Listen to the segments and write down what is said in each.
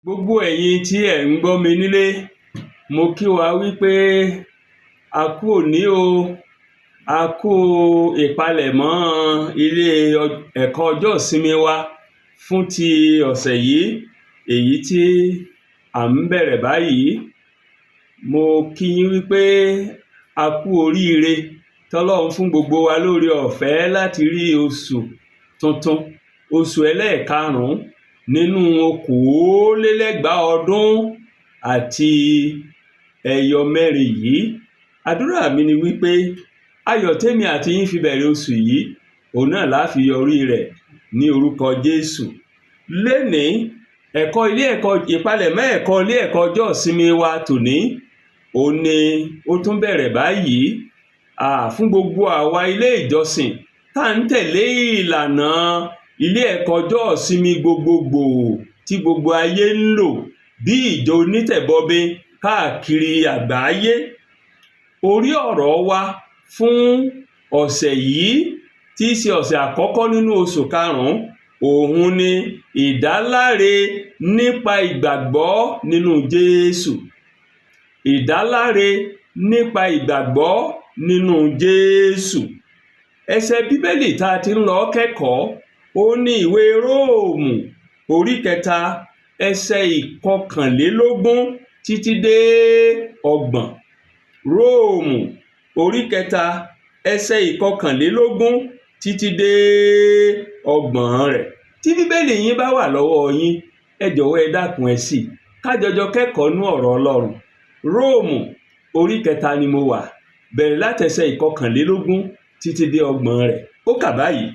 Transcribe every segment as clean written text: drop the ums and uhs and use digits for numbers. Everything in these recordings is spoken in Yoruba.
Gbogbo ẹ̀yin tí ẹ̀ ń gbọ́ mi nílé, mo kí wa wípé a kú òní o, a kú ìpalẹ̀mọ́ ilé ẹ̀kọ́ ọjọ́ ìsinmi wa fún ti ọ̀sẹ̀ yìí, èyí tí à ń bẹ̀rẹ̀ báyìí. Mo kí yín wípé a kú oríire tọ́lọ́run fún gbogbo wa lórí ọ̀fẹ́ láti rí oṣù tuntun, oṣù ẹlẹ́ẹ̀karùn-ún nínú okòólélẹ́gbàá ọdún àti ẹyọ mẹ́rin yìí. Àdúrà mi ni wípé ayọ̀ tèmi àti yín fi bẹ̀rẹ̀ oṣù yìí, òun náà la fi yọrí rẹ̀ ní orúkọ Jésù. Lénìí, ìpalẹ̀mọ́ ẹ̀kọ́ ilé ẹ̀kọ́ ọjọ́ ìsinmi wa tòní, òun ni ó tún bẹ̀rẹ̀ báyìí. Fún gbogbo àwa ilé ìjọsìn tá ń tẹ̀lé ìlànà ilé ẹ̀kọ́ ọjọ́ ìsinmi gbogbogbò tí gbogbo ayé ń lò bí ìjọ onítẹ̀bọmi káàkiri àgbáyé. Orí ọ̀rọ̀ wa fún ọ̀sẹ̀ yìí, tí í ṣe ọ̀sẹ̀ àkọ́kọ́ nínú oṣù karùn-ún, òun ni ìdáláre nípa ìgbàgbọ́ nínú Jésù. Ìdáláre nípa ìgbàgbọ́ nínú Jésù. Ẹsẹ̀ Bíbélì tá a ti ń lọ kẹ́kọ̀ọ́, ó ní ìwé Róòmù orí 3 ẹsẹ̀ 21 títí dé 30. Róòmù orí 3 ẹsẹ̀ 21 títí dé 30 rẹ̀. Tí Bíbélì yín bá wà lọ́wọ́ yín, ẹ jọ̀wọ́ ẹ dákun ẹ ṣí ká jọjọ kẹ́kọ̀ọ́ nú ọ̀rọ̀ Ọlọ́run. Róòmù orí 3 ni mo wà, bẹ̀rẹ̀ láti ẹsẹ̀ 21 títí dé 30 rẹ̀. Ó kà báyìí: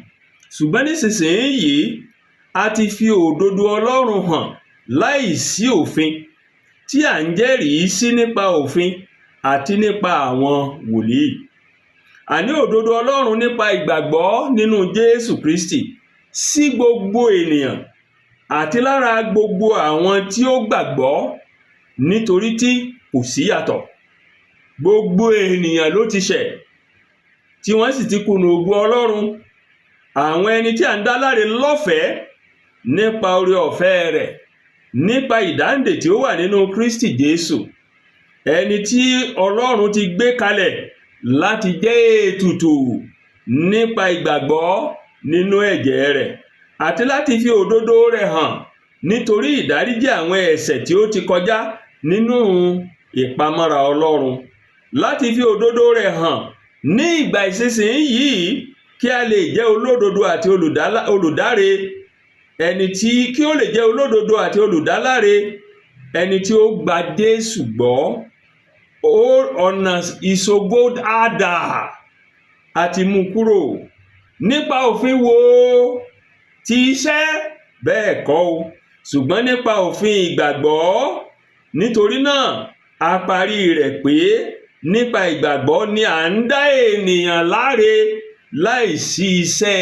ṣùgbọ́n nísinsìnyí a ti fi òdodo Ọlọ́run hàn láìsí òfin, tí à ń jẹ́rìí sí nípa òfin àti nípa àwọn wòlíì. Àní òdodo Ọlọ́run nípa ìgbàgbọ́ nínú Jésù Kristi sí gbogbo ènìyàn àti lára gbogbo àwọn tí ó gbàgbọ́, nítorí tí kò sí yàtọ̀. Gbogbo ènìyàn ló ti ṣẹ̀, tí wọ́n sì ti kùnà ògo Ọlọ́run. Àwọn ẹni tí à ń dá láre lọ́fẹ̀ẹ́ nípa oore ọ̀fẹ́ rẹ̀, nípa ìdáǹdè tí ó wà nínú Kristi Jésù, ẹni tí Ọlọ́run ti gbé kalẹ̀ láti jẹ́ ètùtù nípa ìgbàgbọ́ nínú ẹ̀jẹ̀ rẹ̀, àti láti fi òdodo rẹ̀ hàn nítorí ìdáríjì àwọn ẹ̀ṣẹ̀ tí ó ti kọjá nínú ìpamọ́ra Ọlọ́run, láti fi òdodo rẹ̀ hàn ní ìgbà ìsinsìnyí, kí a lè jẹ́ olódodo àti olùdáre, kí ó lè jẹ́ olódodo àti olùdáláre ẹni tí ó gba Jésù gbọ́. Ọ̀nà ìṣògo àdà àti mú kúrò nípa òfin wo ti iṣẹ́? Bẹ́ẹ̀ kọ́ o, ṣùgbọ́n nípa òfin ìgbàgbọ́. Nítorí náà a parí rẹ̀ pé nípa ìgbàgbọ́ ni à ń dá ènìyàn láre láìsí iṣẹ́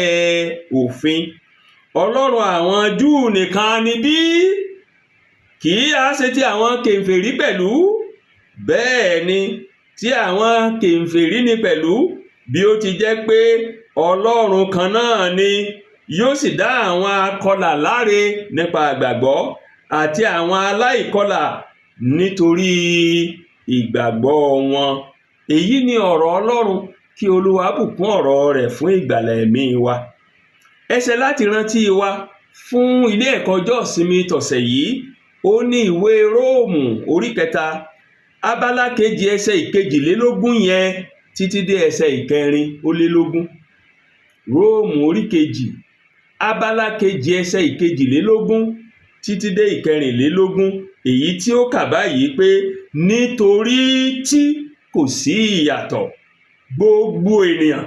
òfin. Ọlọ́run àwọn Júù nìkan ni bí? Kì í ṣe ti àwọn kèfèrí pẹ̀lú? Bẹ́ẹ̀ ni, tí àwọn kèfèrí ni pẹ̀lú, bí ó ti jẹ́ pé Ọlọ́run kan náà ni yóò sì dá àwọn akọlà láre nípa ìgbàgbọ́ àti àwọn aláìkọlà nítorí ìgbàgbọ́ wọn. Èyí ni ọ̀rọ̀ Ọlọ́run. Kí Olúwa bùkún ọ̀rọ̀ rẹ̀ fún ìgbàlà ẹ̀mí wa. Ẹsẹ̀ láti rántí wa fún ilé ẹ̀kọ́ ọjọ́ ìsinmi tọ̀sẹ̀ yìí, ó ní ìwé Róòmù orí 3 abala 2 ẹsẹ̀ 22 yẹn títí dé ẹsẹ̀ 24. Róòmù orí 2 abala 2 ẹsẹ̀ 22 títí dé 24, èyí tí ó kà báyìí pé nítorí tí kò sí ìyàtọ̀, gbogbo ènìyàn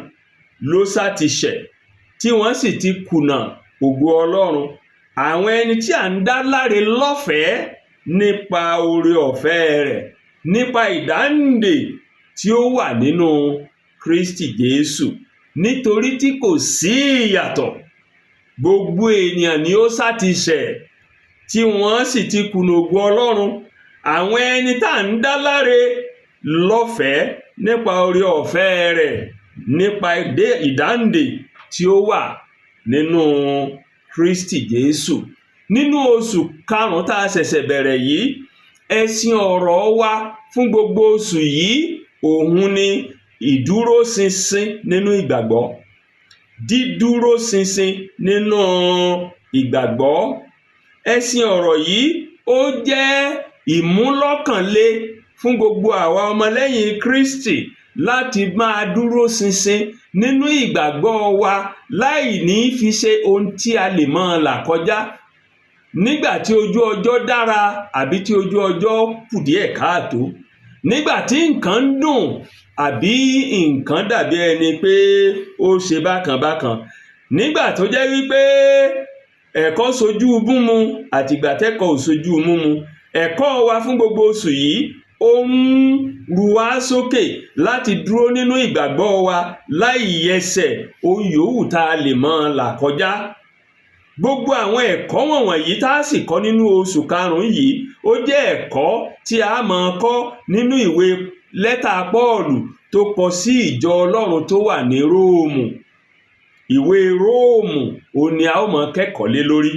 ló sá ti ṣẹ̀, tí wọ́n sì ti kùnà ògo Ọlọ́run. Àwọn ẹni tí à ń dá láre lọ́fẹ̀ẹ́ nípa oore ọ̀fẹ́ rẹ̀, nípa ìdáǹdè tí ó wà nínú Kristi Jésù. Nítorí tí kò sí ìyàtọ̀, gbogbo ènìyàn ni ó sá ti ṣẹ̀, tí wọ́n sì ti kùnà ògo Ọlọ́run. Àwọn ẹni tá à ń dá láre lọ́fẹ̀ẹ́ nípa oore ọ̀fẹ́ rẹ̀, nípa ìdáǹdè tí ó wà nínú Kristi Jésù. nínú oṣù karùn-ún tá a ṣẹ̀ṣẹ̀ bẹ̀rẹ̀ yìí, ẹ̀sìn ọ̀rọ̀ wa fún gbogbo oṣù yìí òun ni ìdúróṣinṣin nínú ìgbàgbọ́. Dídúróṣinṣin nínú ìgbàgbọ́. Ẹ̀sìn ọ̀rọ̀ yìí ó jẹ́ ìmúlọ́kànle fún gbogbo àwa ọmọlẹ́yìn Kristi láti máa dúró ṣinṣin nínú ìgbàgbọ́ wa láì ní fi ṣe ohun tí a lè máa là kọjá nígbà tí ojú ọjọ́ dára àbí tí ojú ọjọ́ kù díẹ̀ káàtó, nígbà tí nǹkan ń dùn àbí nǹkan dàbí ẹni pé ó ṣe bákan bákan, nígbà tó jẹ́ wípé ẹ̀kọ́ sojú múmu àtìgbà tẹ́kọ̀ọ́ ò sojú múmu. Ẹ̀kọ́ wa fún gbogbo oṣù yìí ó ń ru wá sókè láti dúró nínú ìgbàgbọ́ wa láì yẹsẹ̀ ohun yòówù tá a lè máa là kọjá. Gbogbo àwọn ẹ̀kọ́ wọ̀nyí tá a sì kọ́ nínú oṣù karùn-ún yìí ó jẹ́ ẹ̀kọ́ tí a máa kọ́ nínú ìwé lẹ́tà Pọ́ọ̀lù tó kọ sí ìjọ Ọlọ́run tó wà ní Róòmù. Ìwé Róòmù òun ni a ó máa kẹ́kọ̀ọ́ lé lórí.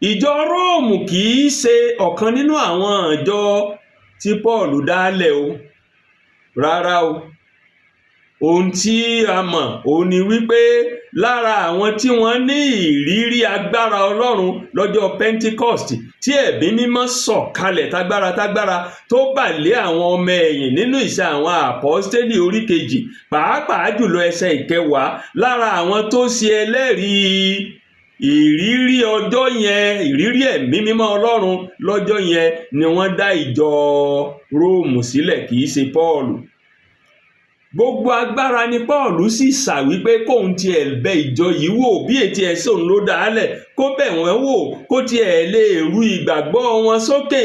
Ìjọ Róòmù kì í ṣe ọ̀kan nínú àwọn ìjọ tí Pọ́ọ̀lù dálẹ̀ o, rárá o. Ohun tí a mọ̀ òun ni wípé lára àwọn tí wọ́n ní ìrírí agbára Ọlọ́run lọ́jọ́ Pentecost tí ẹ̀mí mímọ́ sọ̀kalẹ̀ tágbára tó bà lé àwọn ọmọ ẹ̀yìn nínú Iṣẹ́ àwọn Àpọ́stélì orí 2 pàápàá jùlọ ẹsẹ̀ 10, lára àwọn tó ṣe ẹlẹ́rìí ìrírí ọjọ́ yẹn, ìrírí ẹ̀mí mímọ́ Ọlọ́run lọ́jọ́ yẹn ni wọ́n dá ìjọ Róòmù sílẹ̀, kì í ṣe Pọ́ọ̀lù. Gbogbo agbára ni Pọ́ọ̀lù sì sà wípé kóun tiẹ̀ bẹ ìjọ yìí wò bí ètí ẹ̀sẹ̀ òun ló dálẹ̀, kó bẹ̀ wọ́n wò kó tiẹ̀ lè ru ìgbàgbọ́ wọn sókè.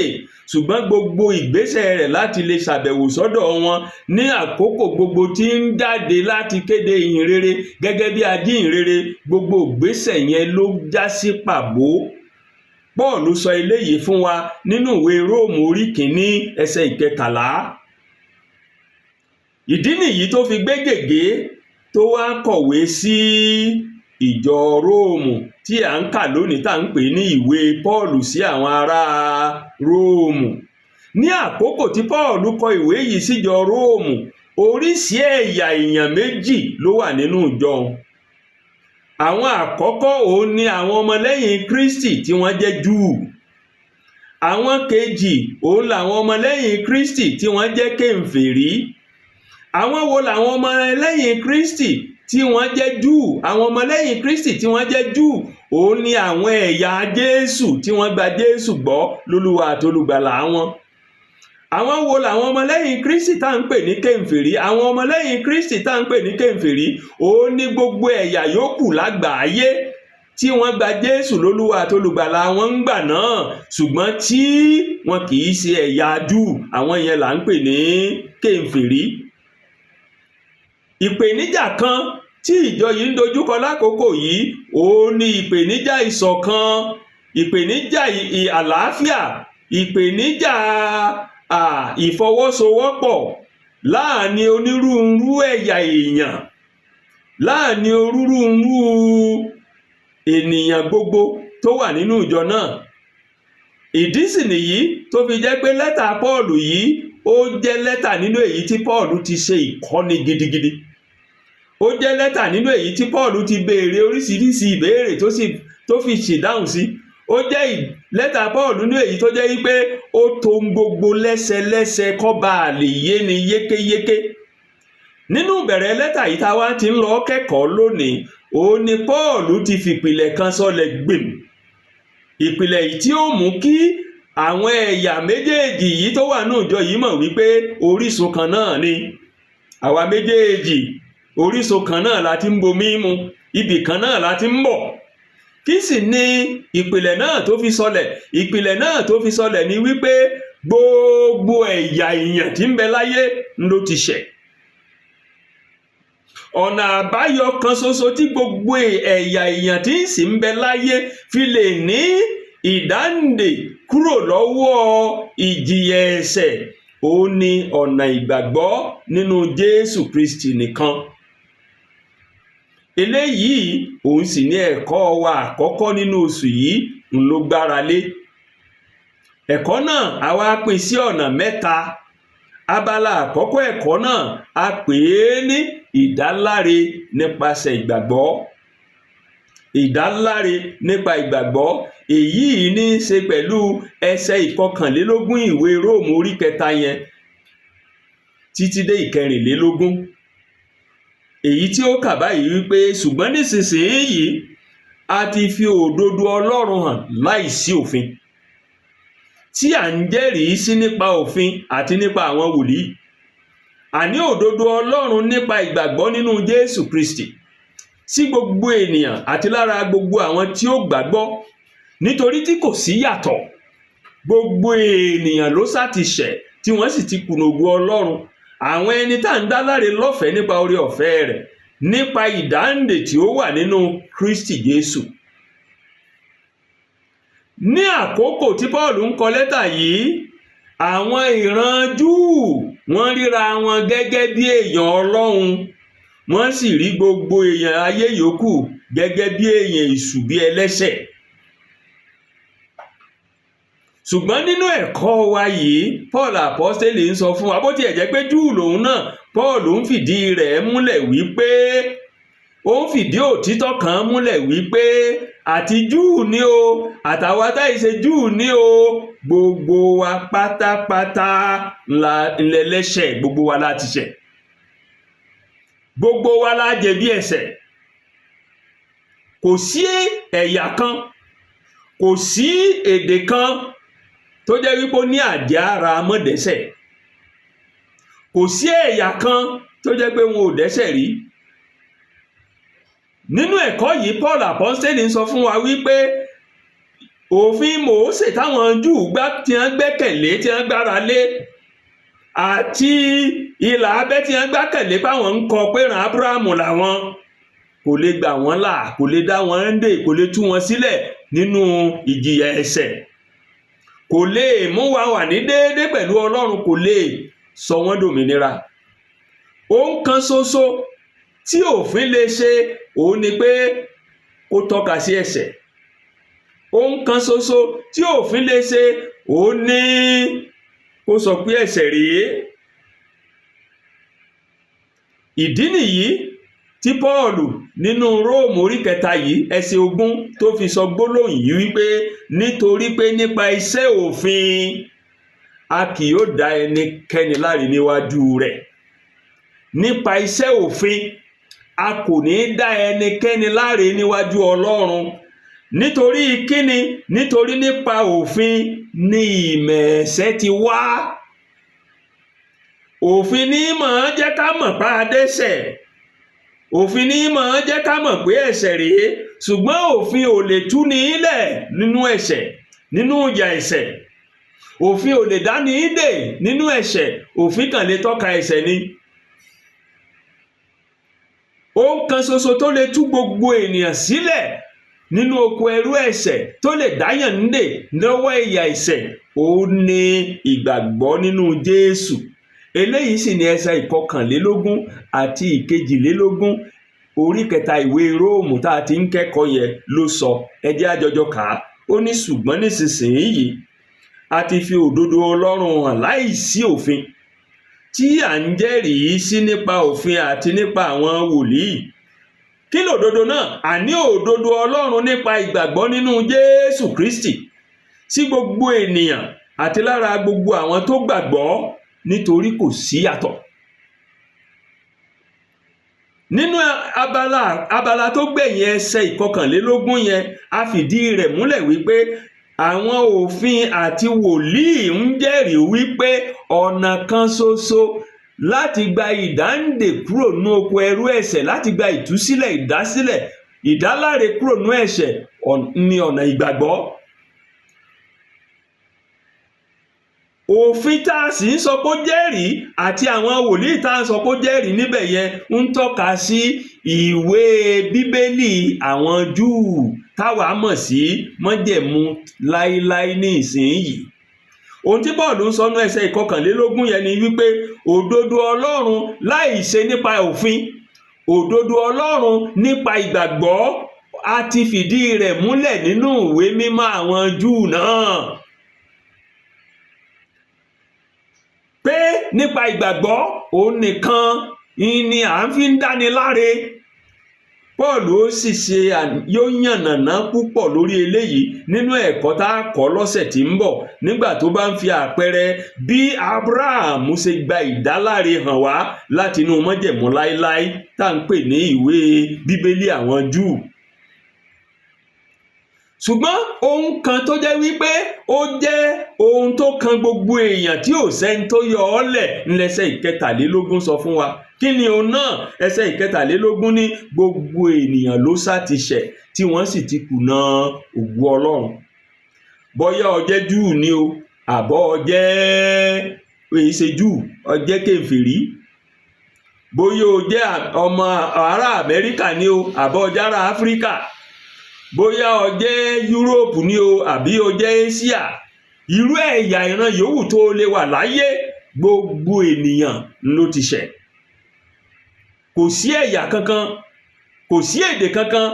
Ṣùgbọ́n gbogbo ìgbésẹ̀ rẹ̀ láti lè ṣàbẹ̀wò sọ́dọ̀ wọn ní àkókò gbogbo tí ń jáde láti kéde ìhìn rere gẹ́gẹ́ bí ajíhìnrere, gbogbo ìgbésẹ̀ yẹn ló já sí pàbó. Pọ́ọ̀lù sọ eléyìí fún wa nínú ìwé Róòmù orí 1 ẹsẹ̀ 13. Ìdí nìyí tó fi gbé gègé tó wá kọ̀wé sí ìjọ Róòmù tí à ń kà lónìí tá à ń pè ní ìwé Pọ́ọ̀lù sí àwọn ará Róòmù. Ní àkókò tí Pọ́ọ̀lù kọ ìwé yìí síjọ Róòmù, oríṣi ẹ̀yà èèyàn méjì ló wà nínú ìjọ. Àwọn àkọ́kọ́ òun ni àwọn ọmọlẹ́yìn Kristi tí wọ́n jẹ́ Júù. Àwọn kejì òun làwọn ọmọlẹ́yìn Kristi tí wọ́n jẹ́ kèfèrí. Àwọn wo làwọn ọmọlẹ́yìn Kristi tí wọ́n jẹ́ Júù? Àwọn ọmọlẹ́yìn Kristi tí wọ́n jẹ́ Júù òun ni àwọn ẹ̀yà Jésù tí wọ́n gba Jésù gbọ́ lólúwa àtolùgbàlà wọn. Àwọn wo làwọn ọmọlẹ́yìn Kristi tá ń pè ní kèfèrí? Àwọn ọmọlẹ́yìn Kristi tá ń pè ní kèfèrí òun ni gbogbo ẹ̀yà yòókù lágbàáyé tí wọ́n gba Jésù lólúwa àtolùgbàlà wọn ń gbà náà, ṣùgbọ́n tí wọn kì í ṣe ẹ̀yà Júù. Àwọn yẹn là ń pè ní kèfèrí. Ìpèníjà kan tí ìjọ yìí ń dojúkọ lákòókò yìí òun ni ìpèníjà ìṣọ̀kan, ìpèníjà àlàáfíà, ìpèníjà ìfọwọ́sowọ́pọ̀ láàrin onírúurú ẹ̀yà èèyàn, láàrin onírúurú ènìyàn gbogbo tó wà nínú ìjọ náà. Ìdí sì nìyí tó fi jẹ́ pé lẹ́tà Pọ́ọ̀lù yìí ó jẹ́ lẹ́tà nínú èyí tí Pọ́ọ̀lù ti ṣe ìkọ́ni gidigidi. Ó jẹ́ lẹ́tà nínú èyí tí Pọ́ọ̀lù ti béèrè oríṣiríṣi ìbéèrè tó fi ṣèdáhùn sí. Ó jẹ́ lẹ́tà Pọ́ọ̀lù nínú èyí tó jẹ́ wípé ó tò gbogbo lẹ́sẹlẹ́sẹ kó bá lè yé ni yékéyéké. Nínú ìbẹ̀rẹ̀ lẹ́tà yìí tá a wá ti ń lọ kẹ́kọ̀ọ́ lónìí, òun ni Pọ́ọ̀lù ti fìpìlẹ̀ kan sọlẹ̀ gbìm. Ìpìlẹ̀ yìí tí ó mú kí àwọn ẹ̀yà méjèèjì yìí tó wà nínú ìjọ yìí mọ̀ wípé orísun kan náà ni. Àwa méjèèjì orísun kan náà la ti ń bomi mu, ibì kan náà la ti ń bọ̀. Kí sì ni ìpìlẹ̀ náà tó fi sọlẹ̀? Ìpìlẹ̀ náà tó fi sọlẹ̀ ni wípé gbogbo ẹ̀yà èèyàn tí ń bẹ láyé ló ti ṣẹ̀. Ọ̀nà àbáyọ kan ṣoṣo tí gbogbo ẹ̀yà èèyàn tí sì ń bẹ láyé fi lè ní ìdáǹdè kúrò lọ́wọ́ ìjìyà ẹ̀ṣẹ̀ òun ni ọ̀nà ìgbàgbọ́ nínú Jésù Kristi nìkan. eléyìí òun sì ní ẹ̀kọ́ wa àkọ́kọ́ nínú oṣù yìí ń ló gbára lé. ẹ̀kọ́ náà a wá pín sí ọ̀nà mẹ́ta. abala àkọ́kọ́ ẹ̀kọ́ náà a pè é ní ìdáláre nípasẹ̀ ìgbàgbọ́. ìdáláre nípa ìgbàgbọ́, èyí ní í ṣe pẹ̀lú ẹsẹ̀ ìkọkànlélógún ìwé Róòmù orí 3 yẹn títí dé 14. èyí tí ó kà báyìí wípé ṣùgbọ́n nísinsìnyí a ti fi òdodo Ọlọ́run hàn láìsí òfin, tí à ń jẹ́rìí sí nípa òfin àti nípa àwọn wòlíì, àní òdodo Ọlọ́run nípa ìgbàgbọ́ nínú Jésù Kristi sí gbogbo ènìyàn àti lára gbogbo àwọn tí ó gbàgbọ́, nítorí tí kò sí yàtọ̀. gbogbo ènìyàn ló sá ti ṣẹ̀ tí wọ́n sì ti kùnà ògo Ọlọ́run, àwọn ẹni tá à ń dá láre lọ́fẹ̀ẹ́ nípa oore ọ̀fẹ́ rẹ̀, nípa ìdáǹdè tí ó wà nínú Kristi Jésù. ní àkókò tí Paul ń kọ lẹ́tà yìí, àwọn ìran Júù wọ́n ríra wọn gẹ́gẹ́ bí èèyàn Ọlọ́run, wọ́n sì rí gbogbo èèyàn ayé yòókù gẹ́gẹ́ bí èèyàn èṣù, bí ẹlẹ́ṣẹ̀. ṣùgbọ́n nínú ẹ̀kọ́ wa yìí, Paul apọ́stélì ń sọ fún wa, bó tiẹ̀ jẹ́ pé Júù lòun náà, Paul ń fìdí rẹ̀ múlẹ̀ wípé ó ń fìdí òtítọ́ kan múlẹ̀ wípé àti Júù ní o àtàwa táì ṣe Júù ní o, gbogbo wa pátápátá lẹ́lẹ́ṣẹ̀, gbogbo wa láti ṣẹ̀, gbogbo wa la jẹ̀bi ẹ̀ṣẹ̀. kò sí ẹ̀yà kan, kò sí èdè kan tó jẹ́ wípé ó ní àjẹ́ ara mọ́dẹ́ṣẹ̀. kò sí ẹ̀yà kan tó jẹ́ pé wọn ò dẹ́ṣẹ̀ rí. nínú ẹ̀kọ́ yìí, Paul apọ́stélì ń sọ fún wa wípé òfin Mósè táwọn Júù tí wọ́n gbẹ́kẹ̀lé, tí wọ́n gbára lé, àti ìlà abẹ́ tí wọ́n gbẹ́kẹ̀lé báwọn ń kọ pé ìran Ábúráhámù làwọn, kò lè gbà wọ́n là, kò lè dá wọn dè, kò lè tú wọn sílẹ̀ nínú ìjìyà ẹ̀ṣẹ̀, kò lè mú wa wà ní déédé pẹ̀lú Ọlọ́run, kò lè sọ wọ́n dòmìnira. ohun kan ṣoṣo tí òfin lè ṣe òun ni pé kó tọ́ka sí ẹ̀ṣẹ̀. ohun kan ṣoṣo tí òfin lè ṣe òun ni kó sọ pé ẹ̀ṣẹ̀ rèé. ìdí nìyí tí Pọ́ọ̀lù nínú Róòmù orí 3 yìí ẹsẹ̀ 20 tó fi sọ gbólóhùn yìí wípé nítorí pé nípa iṣẹ́ òfin a kì yóò dá ẹnikẹ́ni láre níwájú rẹ̀. nípa iṣẹ́ òfin a kò ní dá ẹnikẹ́ni láre níwájú Ọlọ́run. nítorí kíni? nítorí nípa òfin ni ìmọ̀ ẹ̀ṣẹ̀ ti wá. òfin ní máa jẹ́ ká mọ̀ pé a dẹ́ṣẹ̀, òfin ní máa jẹ́ ká mọ̀ pé ẹ̀ṣẹ̀ rèé, ṣùgbọ́n òfin ò lè tú ní ilẹ̀ nínú ẹ̀ṣẹ̀, nínú ìyà ẹ̀ṣẹ̀. òfin ò lè dá ní dè nínú ẹ̀ṣẹ̀, òfin kàn lè tọ́ka ẹ̀ṣẹ̀ ni. ohun kan ṣoṣo tó lè tú gbogbo ènìyàn sílẹ̀ nínú oko ẹrú ẹ̀ṣẹ̀, tó lè dáyàn nídè lọ́wọ́ ìyà ẹ̀ṣẹ̀, òun ni ìgbàgbọ́ nínú Jésù. eléyìí sì ni ẹsẹ̀ 21 àti 22 orí 3 ìwé Róòmù tá a ti ń kẹ́kọ̀ọ́ yẹn ló sọ. ẹ jẹ́ a jọjọ kà á. ó ní ṣùgbọ́n nísinsìnyí a ti fi òdodo Ọlọ́run hàn láìsí òfin, tí à ń jẹ́rìí sí nípa òfin àti nípa àwọn wòlíì. kí lòdodo náà? àní òdodo Ọlọ́run nípa ìgbàgbọ́ nínú Jésù Kristi sí gbogbo ènìyàn àti lára gbogbo àwọn tó gbàgbọ́, nítorí kò sí yàtọ̀. nínú abala tó gbẹ̀yìn ẹsẹ̀ 21 yẹn, a fìdí rẹ̀ múlẹ̀ wípé àwọn òfin àti wòlíì ń jẹ́rìí wípé ọ̀nà kan ṣoṣo láti gba ìdáǹdè kúrò nínú oko ẹrú ẹ̀ṣẹ̀, láti gba ìtúsílẹ̀, ìdásílẹ̀, ìdáláre kúrò nínú ẹ̀ṣẹ̀ ní ọ̀nà ìgbàgbọ́. òfin tá a sì ń sọ pé ó jẹ́rìí àti àwọn wòlíì tá a sọ pé ó jẹ́rìí níbẹ̀ yẹn ń tọ́ka sí ìwé Bíbélì àwọn Júù táwa mọ̀ sí májẹ̀mú láíláí ní ìsinyìí. ohun tí Pọ́ọ̀lù ń sọ nínú ẹsẹ̀ 21 yẹn ni wípé òdodo Ọlọ́run láì ṣe nípa òfin, òdodo Ọlọ́run nípa ìgbàgbọ́ a ti fìdí rẹ̀ múlẹ̀ nínú ìwé mímọ́ àwọn Júù náà pé nípa ìgbàgbọ́ òun nìkan ni à ń fi ń dáni láre. Pọ́ọ̀lù ó sì yóò yànnàná púpọ̀ lórí eléyìí nínú ẹ̀kọ́ tá a kọ́ lọ́sẹ̀ tí ń bọ̀ nígbà tó bá ń fi àpẹẹrẹ bí Ábúráhámù ṣe gba ìdáláre hàn wá láti inú májẹ̀mú láéláé tá à ń pè ní ìwé Bíbélì àwọn Júù. Ṣùgbọ́n ohun kan tó jẹ́ wípé ó jẹ́ ohun tó kan gbogbo èèyàn tí ò sẹ́ni tó yọ ọ́ lẹ̀ ńlẹ́sẹ̀ ìkẹtàlélógún sọ fún wa. Kí ni òun náà? Ẹsẹ̀ ìkẹtàlélógún ní gbogbo ènìyàn ló sá ti ṣẹ̀ tí wọ́n sì ti kùnà ògo Ọlọ́run. Bóyá o jẹ́ Júù ni o, àbọ̀ o jẹ́ èyí ṣe Júù, o jẹ́ kèfèrí. Bóyá o jẹ́ ọmọ ará Amẹ́ríkà ni o, àbọ̀ o jẹ́ ará Áfíríkà. Bóyá o jẹ́ Yúróòpù ni o, àbí o jẹ́ Éṣíà. Irú ẹ̀yà ìran yòówù tó lè wà láyé, gbogbo ènìyàn ló ti ṣẹ̀. Kò sí ẹ̀yà kankan, kò sí èdè kankan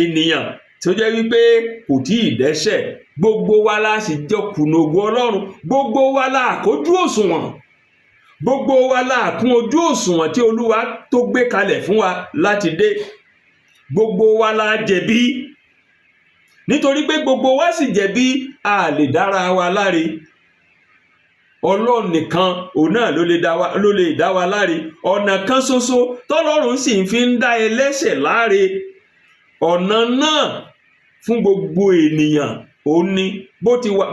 ènìyàn tó jẹ́ wípé kò tí ì dẹ́ṣẹ̀. Gbogbo wa la sì jọ kùnà ògo Ọlọ́run. Gbogbo wa la kójú òṣùwọ̀n. Gbogbo wa la kún ojú òṣùwọ̀n tí Olúwa tó gbé kalẹ̀ fún wa láti dé. Gbogbo wa la jẹ̀bi. Nítorí pé gbogbo wa sì jẹ̀bi, a lè dára wa láre. Ọlọ́run nìkan òun náà ló lè dá wa láre. Ọ̀nà kan ṣoṣo tọ́lọ́run sì fi ń dá ẹlẹ́ṣẹ̀ láre. Ọ̀nà náà fún gbogbo ènìyàn òun ni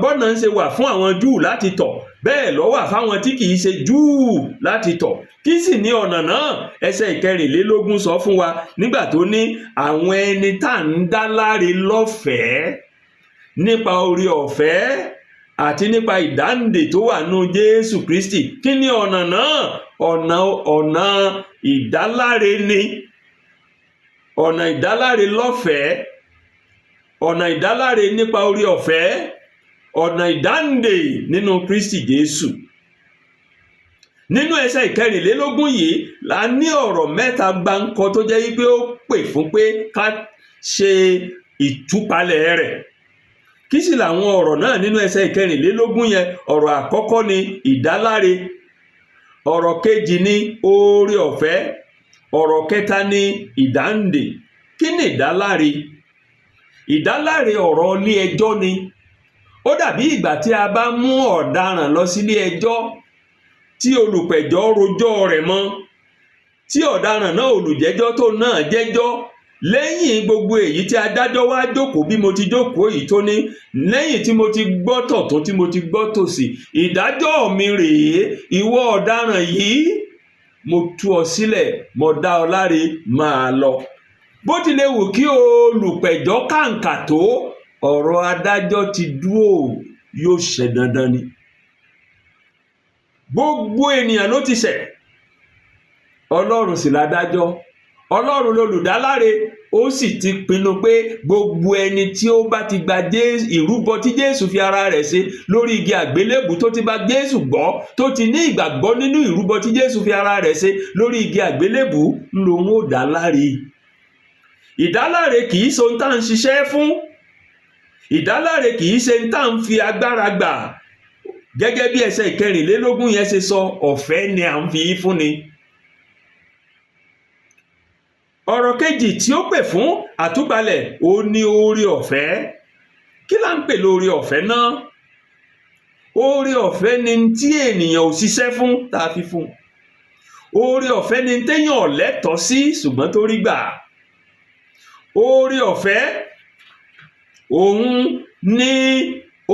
bọ́nà ń ṣe wà fún àwọn Júù láti tọ̀, bẹ́ẹ̀ ló wà fáwọn tí kìí ṣe Júù láti tọ̀. Kí sì ni ọ̀nà náà? Ẹsẹ̀ ìkẹrìnlélógún sọ fún wa nígbà tó ní àwọn ẹni tá à ń dá láre lọ́fẹ̀ẹ́ nípa oore ọ̀fẹ́ àti nípa ìdáǹdè tó wà nínú Jésù Kristi. Kí ni ọ̀nà náà? Ọ̀nà ìdáláre ni. Ọ̀nà ìdáláre lọ́fẹ̀ẹ́, ọ̀nà ìdáláre nípa oore ọ̀fẹ́, ọ̀nà ìdáǹdè nínú Kristi Jésù. Nínú ẹsẹ̀ ìkẹrìnlélógún yìí la ní ọ̀rọ̀ mẹ́ta gbáǹkọ tó jẹ́ wípé ó pè fún pé ká ṣe ìtúpalẹ̀ rẹ̀. Kí sì làwọn ọ̀rọ̀ náà nínú ẹsẹ̀ ìkẹrìnlélógún yẹn? Ọ̀rọ̀ àkọ́kọ́ ni ìdáláre, ọ̀rọ̀ kejì ni oore ọ̀fẹ́, ọ̀rọ̀ kẹta ni ìdáǹdè. Kí ni ìdáláre? Ìdáláre ọ̀rọ̀ ilé ẹjọ́ ni. Ó dàbí ìgbà tí a bá mú ọ̀daràn lọ sílé ẹjọ́ tí olùpẹ̀jọ́ rojọ́ rẹ̀ mọ́, tí ọ̀daràn náà olùjẹ́jọ́ tó náà jẹ́jọ́. Lẹ́yìn gbogbo èyí tí adájọ́ wá jókòó bí mo ti jókòó yìí tó ní, lẹ́yìn tí mo ti gbọ́ tọ̀tún tí mo ti gbọ́ tòsì, ìdájọ́ mi rèé, ìwọ ọ̀daràn yìí, mo tú ọ sílẹ̀, mo dá ọ láre, máa lọ. Bó tilẹ̀ wù kí olùpẹ̀jọ́ kàǹkà tó, ọ̀rọ̀ adájọ́ ti dúró, yóò ṣẹ dandan ni. Gbogbo ènìyàn ló ti ṣẹ̀, Ọlọ́run sì ládájọ́. Ọlọ́run lolùdáláre, ó sì ti pinnu pé gbogbo ẹni tí ó bá ti gba ìrúbọ tí Jésù fi ara rẹ̀ ṣe lórí igi àgbélébù, tó ti bá Jésù gbọ́, tó ti ní ìgbàgbọ́ nínú ìrúbọ tí Jésù fi ara rẹ̀ ṣe lórí igi àgbélébù, lòun ó dá láre. Ìdáláre kìí ṣe ohun tá à ń ṣiṣẹ́ fún. Ìdáláre kìí ṣe ohun tá à ń fi agbára gbà. Gẹ́gẹ́ bí ẹsẹ̀ ìkẹrìnlélógún yẹn ṣe sọ, ọ̀fẹ́ ni à ń fi fún ni. Ọ̀rọ̀ kejì tí ó pè fún àtúpalẹ̀ ó ní oore ọ̀fẹ́. Kí là ń pè lóore ọ̀fẹ́ náà? Oore ọ̀fẹ́ ni tí ènìyàn ò ṣiṣẹ́ fún tá a fi fún. Oore ọ̀fẹ́ ni téèyàn lẹ́tọ̀ọ́ sí ṣùgbọ́n tó rí gbà. Oore ọ̀fẹ́ òun ní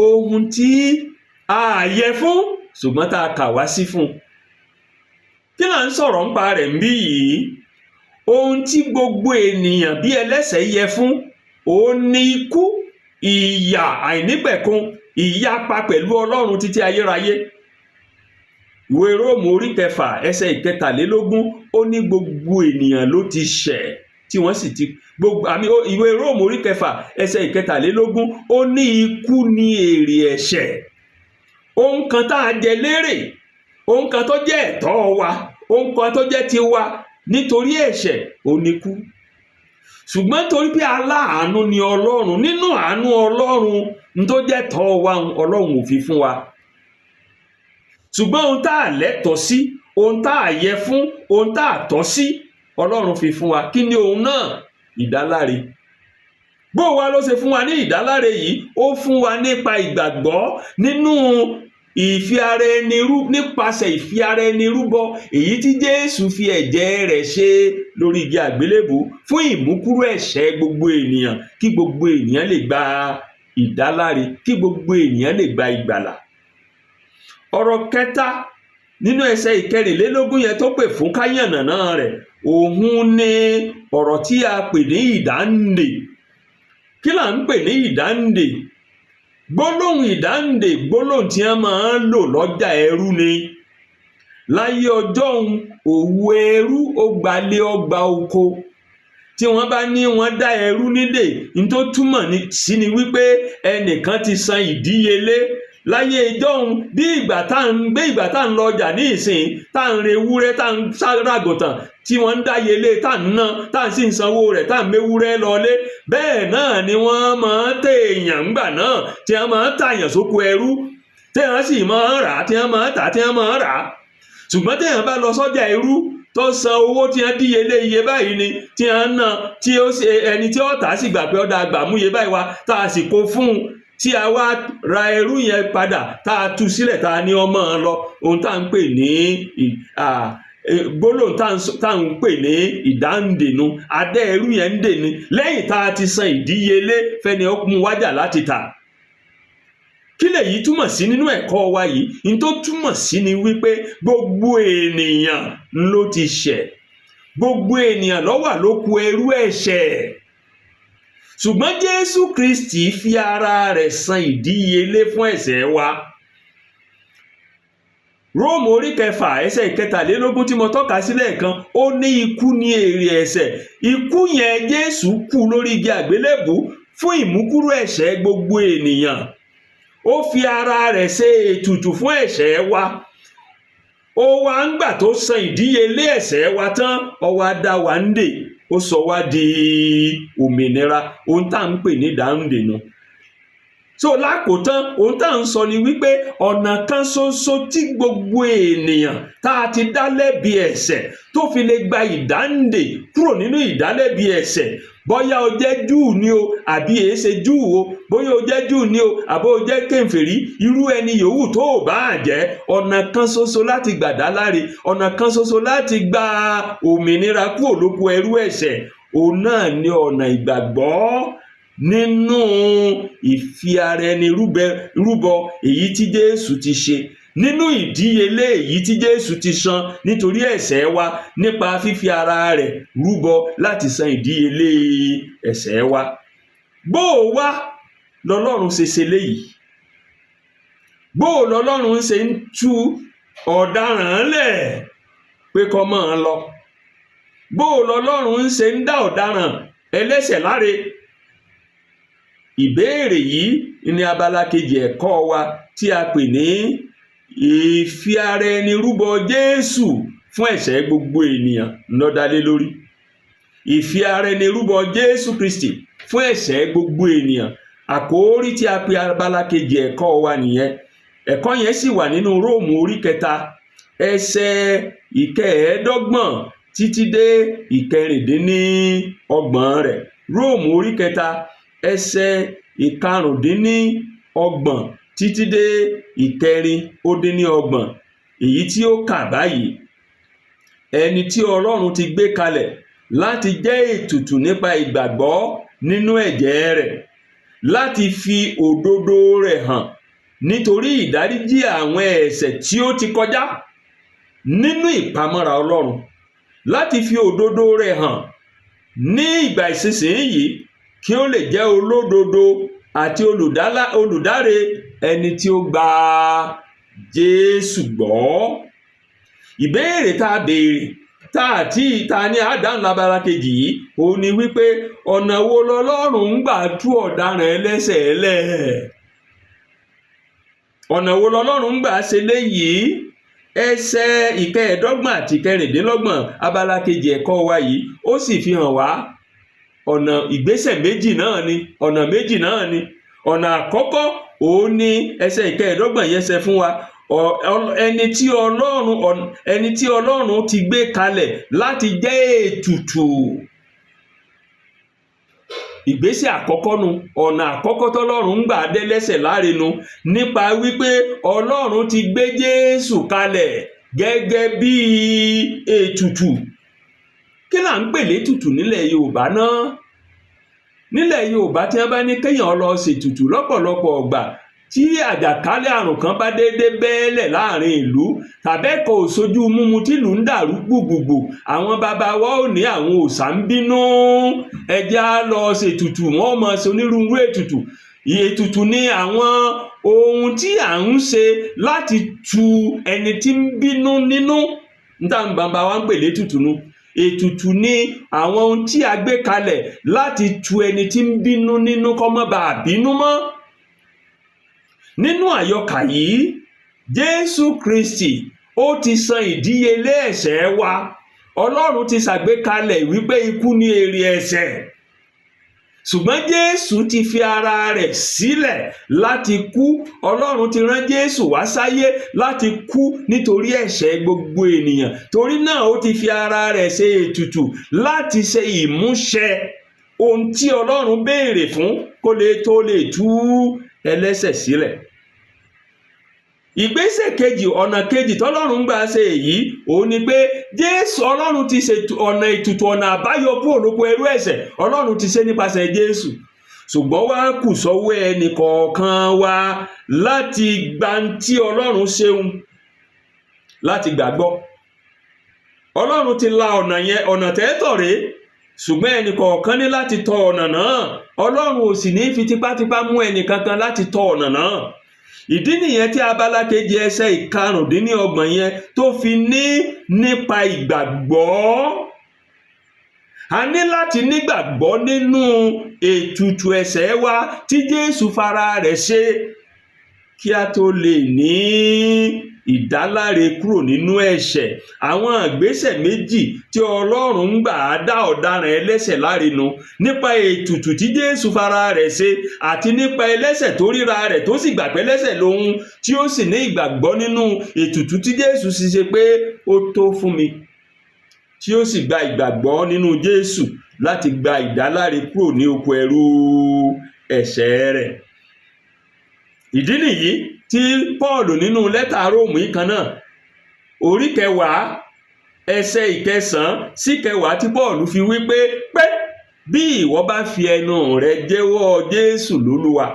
ohun tí a yẹ fún ṣùgbọ́n tá a kà wá sí fún. Kí là ń sọ̀rọ̀ nípa rẹ̀ ń bí yìí? Ohun tí gbogbo ènìyàn bí ẹlẹ́ṣẹ̀ yẹ fún, òun ní ikú, ìyà àìnípẹ̀kun, ìyapa pẹ̀lú Ọlọ́run títí ayérayé. Ìwé Róòmù orí 6 ẹsẹ̀ 23 ó ní gbogbo ènìyàn ló ti ṣẹ̀ tí wọ́n sì ti ìwé Róòmù orí 6 ẹsẹ̀ 23 ó ní ikú ní èrè ẹ̀ṣẹ̀. Ohun kan tá a jẹ lérè, ohun kan tó jẹ́ ẹ̀tọ́ wa, ohun kan tó jẹ́ tiwa, nítorí ẹ̀ṣẹ̀ ó ní kú. Ṣùgbọ́n torí pé aláàánú ni Ọlọ́run, nínú àánú Ọlọ́run tó jẹ́ tọ́ wa Ọlọ́run ò fi fún wa. Ṣùgbọ́n ohun tá a lẹ́tọ̀ọ́ sí, ohun tá a yẹ fún, ohun tá a tọ́ sí, Ọlọ́run fi fún wa. Kí ni ohun náà? Ìdáláre. Bó wa ló ṣe fún wa ní ìdáláre yìí? Ó fún wa nípa ìgbàgbọ́ nínú nípasẹ̀ ìfi ara ẹni rúbọ èyí tí Jésù fi ẹ̀jẹ̀ rẹ̀ ṣe lórí igi àgbélébùú fún ìmúkúrò ẹ̀ṣẹ̀ gbogbo ènìyàn, kí gbogbo ènìyàn lè gba ìdáláre, kí gbogbo ènìyàn lè gba ìgbàlà. Ọ̀rọ̀ kẹta nínú ẹsẹ̀ ìkẹrìnlélógún yẹn tó pè fún káyànnàná rẹ̀, òun ni ọ̀rọ̀ tí a pè ní ìdáǹdè. Kí là ń pè ní ìdáǹdè? Gbólóhùn ìdáǹdè, gbólóhùn tí wọ́n máa ń lò lọ́jà ẹrú ni. Láyé ọjọ́ òwò ẹrú ó gbalé ọgbà oko. Tí wọ́n bá ní wọ́n dá ẹrú nídè, ní tó túmọ̀ sí ni wípé ẹnìkan ti san ìdíyelé. Láyé ìjọ́un, bí ìgbà tá ń lọ ọjà ní ìsìn, tá ń re ewúrẹ́, tá ń ságàgùntàn, tí wọ́n ń dáyelé, tá ń ná, tá ń sì ń sanwó rẹ̀, tá ń méwúrẹ́ lọlé. Bẹ́ẹ̀ náà ni wọ́n máa ń tèèyàn ńgbà náà, tí wọ́n máa ń tàyàn sóko ẹrú, tí wọ́n sì máa ń rà á, tí wọ́n máa ń tà á, tí wọ́n máa ń rà á. Ṣùgbọ́n tí wọ́n bá lọ sọ́jà ẹrú tó san owó tí wọ́n díyelé iye báyìí ni, tí wọ́n ná, tí ó ṣe ẹni tí ó tà á sì gbà pé ọ̀dà àgbà mú iye báyìí wá, tá a sì kó fún un, tí a wá ra ẹrú yẹn padà, tá a tú sílẹ̀, tá a ní ọmọ lọ. Ohun tá à ń pè ní gbólóhùn tá à ń pè ní ìdáǹdènú. Adé ẹrú yẹn ń dè ní lẹ́yìn tá a ti san ìdíyelé fẹ́ni ó mú wájà láti tà. Kí lèyí túmọ̀ sí nínú ẹ̀kọ́ wa yìí? Ní tó túmọ̀ sí ni wípé gbogbo ènìyàn ló ti ṣẹ̀, gbogbo ènìyàn ló wà lóko ẹrú ẹ̀ṣẹ̀. Ṣùgbọ́n Jésù Kristi fi ara rẹ̀ san ìdíyelé fún ẹ̀ṣẹ̀ wa. Róòmù orí 6 ẹsẹ̀ 13 tí mo tọ́ka sí lẹ́ẹ̀kan, ó ní ikú ní èrè ẹ̀ṣẹ̀. Ikú yẹn Jésù kú lórí igi àgbélébùú fún ìmúkúrò ẹ̀ṣẹ̀ gbogbo ènìyàn. Ó fi ara rẹ̀ ṣe ètùtù fún ẹ̀ṣẹ̀ wa. Ó wá ń gbà tó san ìdíyelé ẹ̀ṣẹ̀ wa tán, ó wá dá wa nídè, ó sọ wá di òmìnira. Ohun tá à ń pè ní ìdáǹdè nù. So lákòótán, ohun tá à ń sọ ni wípé ọ̀nà kan ṣoṣo tí gbogbo ènìyàn tá a ti dá lẹ́bi ẹ̀ṣẹ̀ tó fi lè gba ìdáǹdè kúrò nínú ìdálẹ́bi ẹ̀ṣẹ̀, bóyá o jẹ́ Júù ni o àbí èé ṣe Júù o, bóyá o jẹ́ Júù ni o àbí o jẹ́ kèfèrí, irú ẹni yòówù tó o bá jẹ́, ọ̀nà kan ṣoṣo láti gbà dáláre, ọ̀nà kan ṣoṣo láti gba òmìnira kúrò lóko ẹrú ẹ̀ṣẹ̀, òun náà ni ọ̀nà ìgbàgbọ́ nínú ìfi ara ẹni rúbọ èyí tí Jésù ti ṣe, nínú ìdíyelé èyí tí Jésù ti san nítorí ẹ̀ṣẹ̀ wa nípa fífi ara rẹ̀ rúbọ láti san ìdíyelé ẹ̀ṣẹ̀ wa. Bó o wá lọ́lọ́run ṣe léyìí? Bó o lọ́lọ́run ṣe ń tú ọ̀daràn lẹ̀ pé kó máa lọ? Bó o lọ́lọ́run ṣe ń dá ọ̀daràn ẹlẹ́ṣẹ̀ láre? Ìbéèrè yìí ni abala kejì ẹ̀kọ́ wa tí a pè ní ìfi ara ẹni rúbọ Jésù fún ẹ̀ṣẹ̀ gbogbo ènìyàn ló dá lé lórí. Ìfi ara ẹni rúbọ Jésù Kristi fún ẹ̀ṣẹ̀ gbogbo ènìyàn. Àkórí tí a pè abala kejì ẹ̀kọ́ wa nìyẹn. Ẹ̀kọ́ yẹn sì wà nínú Róòmù orí 3 ẹsẹ̀ 25 títí dé 26 rẹ̀. Róòmù orí 3 ẹsẹ̀ 25 títí dé 26. Èyí tí ó kà báyìí: ẹni tí Ọlọ́run ti gbé kalẹ̀ láti jẹ́ ètùtù nípa ìgbàgbọ́ nínú ẹ̀jẹ̀ rẹ̀, láti fi òdodo rẹ̀ hàn nítorí ìdáríjì àwọn ẹ̀ṣẹ̀ tí ó ti kọjá nínú ìpamọ́ra Ọlọ́run, láti fi òdodo rẹ̀ hàn ní ìgbà ìsinsìnyí kí ó lè jẹ́ olódodo àti olùdáre ẹni tí ó gba Jésù gbọ́. Ìbéèrè tá a béèrè tá ní àdáhùn lábala kejì yìí, òun ni wípé ọ̀nà wo lọ́lọ́run ń gbà tú ọ̀daràn ẹlẹ́ṣẹ̀ lẹ̀? Ọ̀nà wo lọ́lọ́run ń gbà ṣe léyìí? ẹsẹ̀ ìkẹẹ̀ẹ́dọ́gbọ̀n àti ìkẹrìndínlọ́gbọ̀n abala kejì ẹ̀kọ́ wa yìí ó sì fi hàn wá ọ̀nà ìgbésẹ̀ méjì náà ni ọ̀nà méjì náà ni ọ̀nà àkọ́kọ́ òun ni ẹsẹ̀ ìkẹẹ̀ẹ́dọ́gbọ̀n yẹn ṣe fún wa ẹni tí Ọlọ́run ti gbé kalẹ̀ láti jẹ́ ètùtù. Ìgbésẹ̀ àkọ́kọ́ nu ọ̀nà àkọ́kọ́ tọ́lọ́run ń gbà dẹ́lẹ́ṣẹ̀ láre nu nípa wípé Ọlọ́run ti gbé Jésù kalẹ̀ gẹ́gẹ́ bí ètùtù. Kí là ń pè létùtù nílẹ̀ Yorùbá náà? Nílẹ̀ Yorùbá tí wọ́n bá ní kéèyàn lọ ṣètùtù lọ́pọ̀lọpọ̀ ọgbà tí àjàkálẹ̀ àrùn kan bá déédé bẹ́ẹ̀lẹ̀ láàrin ìlú tàbẹ́kọ̀ òṣojú múmu tìlú ń dàrú gbùgbùgbù, àwọn bàbá wa ò ní àwọn òòṣà ń bínú, ẹjẹ́ á lọ ṣètùtù, wọ́n mọ̀ ṣe onírúurú ètùtù. Ètùtù ni àwọn ohun tí à ń ṣe láti tu ẹni tí ń bínú nínú, níta bàbá wa ń pè létùtù nu. Ètùtù ni àwọn ohun tí a gbé kalẹ̀ láti tu ẹni tí ń bínú nínú kó má bàa bínú mọ́. Nínú àyọkà yìí, Jésù Kristi ó ti san ìdíyelé ẹ̀ṣẹ̀ wa. Ọlọ́run ti ṣàgbékalẹ̀ wípé ikú ni èrè ẹ̀ṣẹ̀. Ṣùgbọ́n Jésù ti fi ara rẹ̀ sílẹ̀ láti kú. Ọlọ́run ti rán Jésù wá sáyé láti kú nítorí ẹ̀ṣẹ̀ gbogbo ènìyàn. Torí náà ó ti fi ara rẹ̀ ṣe ètùtù láti ṣe ìmúṣẹ ohun tí Ọlọ́run béèrè fún kó tó lè tú ẹlẹ́ṣẹ̀ sílẹ̀. Ìgbésẹ̀ kejì, ọ̀nà kejì tọ́lọ́run gbà ṣe èyí òun ni pé Jésù, Ọlọ́run ti ṣe ọ̀nà ètùtù, ọ̀nà àbáyọ kúrò lóko ẹrú ẹ̀ṣẹ̀, Ọlọ́run ti ṣe nípasẹ̀ Jésù. Ṣùgbọ́n wá kù sọ́wọ́ ẹnì kọ̀ọ̀kan wa láti gba tí Ọlọ́run ṣeun, láti gbàgbọ́. Ọlọ́run ti la ọ̀nà yẹn, ọ̀nà tẹ́tọ̀ rèé, ṣùgbọ́n ẹnì kọ̀ọ̀kan ní láti tọ ọ̀nà náà. Ọlọ́run ò sì ní fi tipátipá mú ẹnì kankan láti tọ ọ̀nà náà. Ìdí nìyẹn tí abala kejì ẹsẹ̀ ìkarùndínlọ́gbọ̀n yẹn tó fi ní nípa ìgbàgbọ́. A ní láti nígbàgbọ́ nínú ètùtù ẹ̀ṣẹ̀ wa tí Jésù fara rẹ̀ ṣe kí a tó lè ní ìdáláre kúrò nínú ẹ̀ṣẹ̀. Àwọn ìgbésẹ̀ méjì tí Ọlọ́run ń gbà dá ọ̀daràn ẹlẹ́ṣẹ̀ láre nu, nípa ètùtù tí Jésù fara rẹ̀ ṣe àti nípa ẹlẹ́ṣẹ̀ tó ríra rẹ̀ tó sì gbà pé ẹlẹ́ṣẹ̀ lòun, tí ó sì ní ìgbàgbọ́ nínú ètùtù tí Jésù sì ṣe pé ó tó fún mi, tí ó sì gba ìgbàgbọ́ nínú Jésù láti gba ìdáláre kúrò ní oko ẹrú ẹ̀ṣẹ̀ rẹ̀. Ìdí nìyí tí Paul nínú lẹ́tà Róòmù yìí kan náà, orí 10 ẹsẹ̀ 9 sí 10 tí Paul fi wí pé bí ìwọ bá fi ẹnu rẹ jẹ́wọ́ Jésù lólúwa,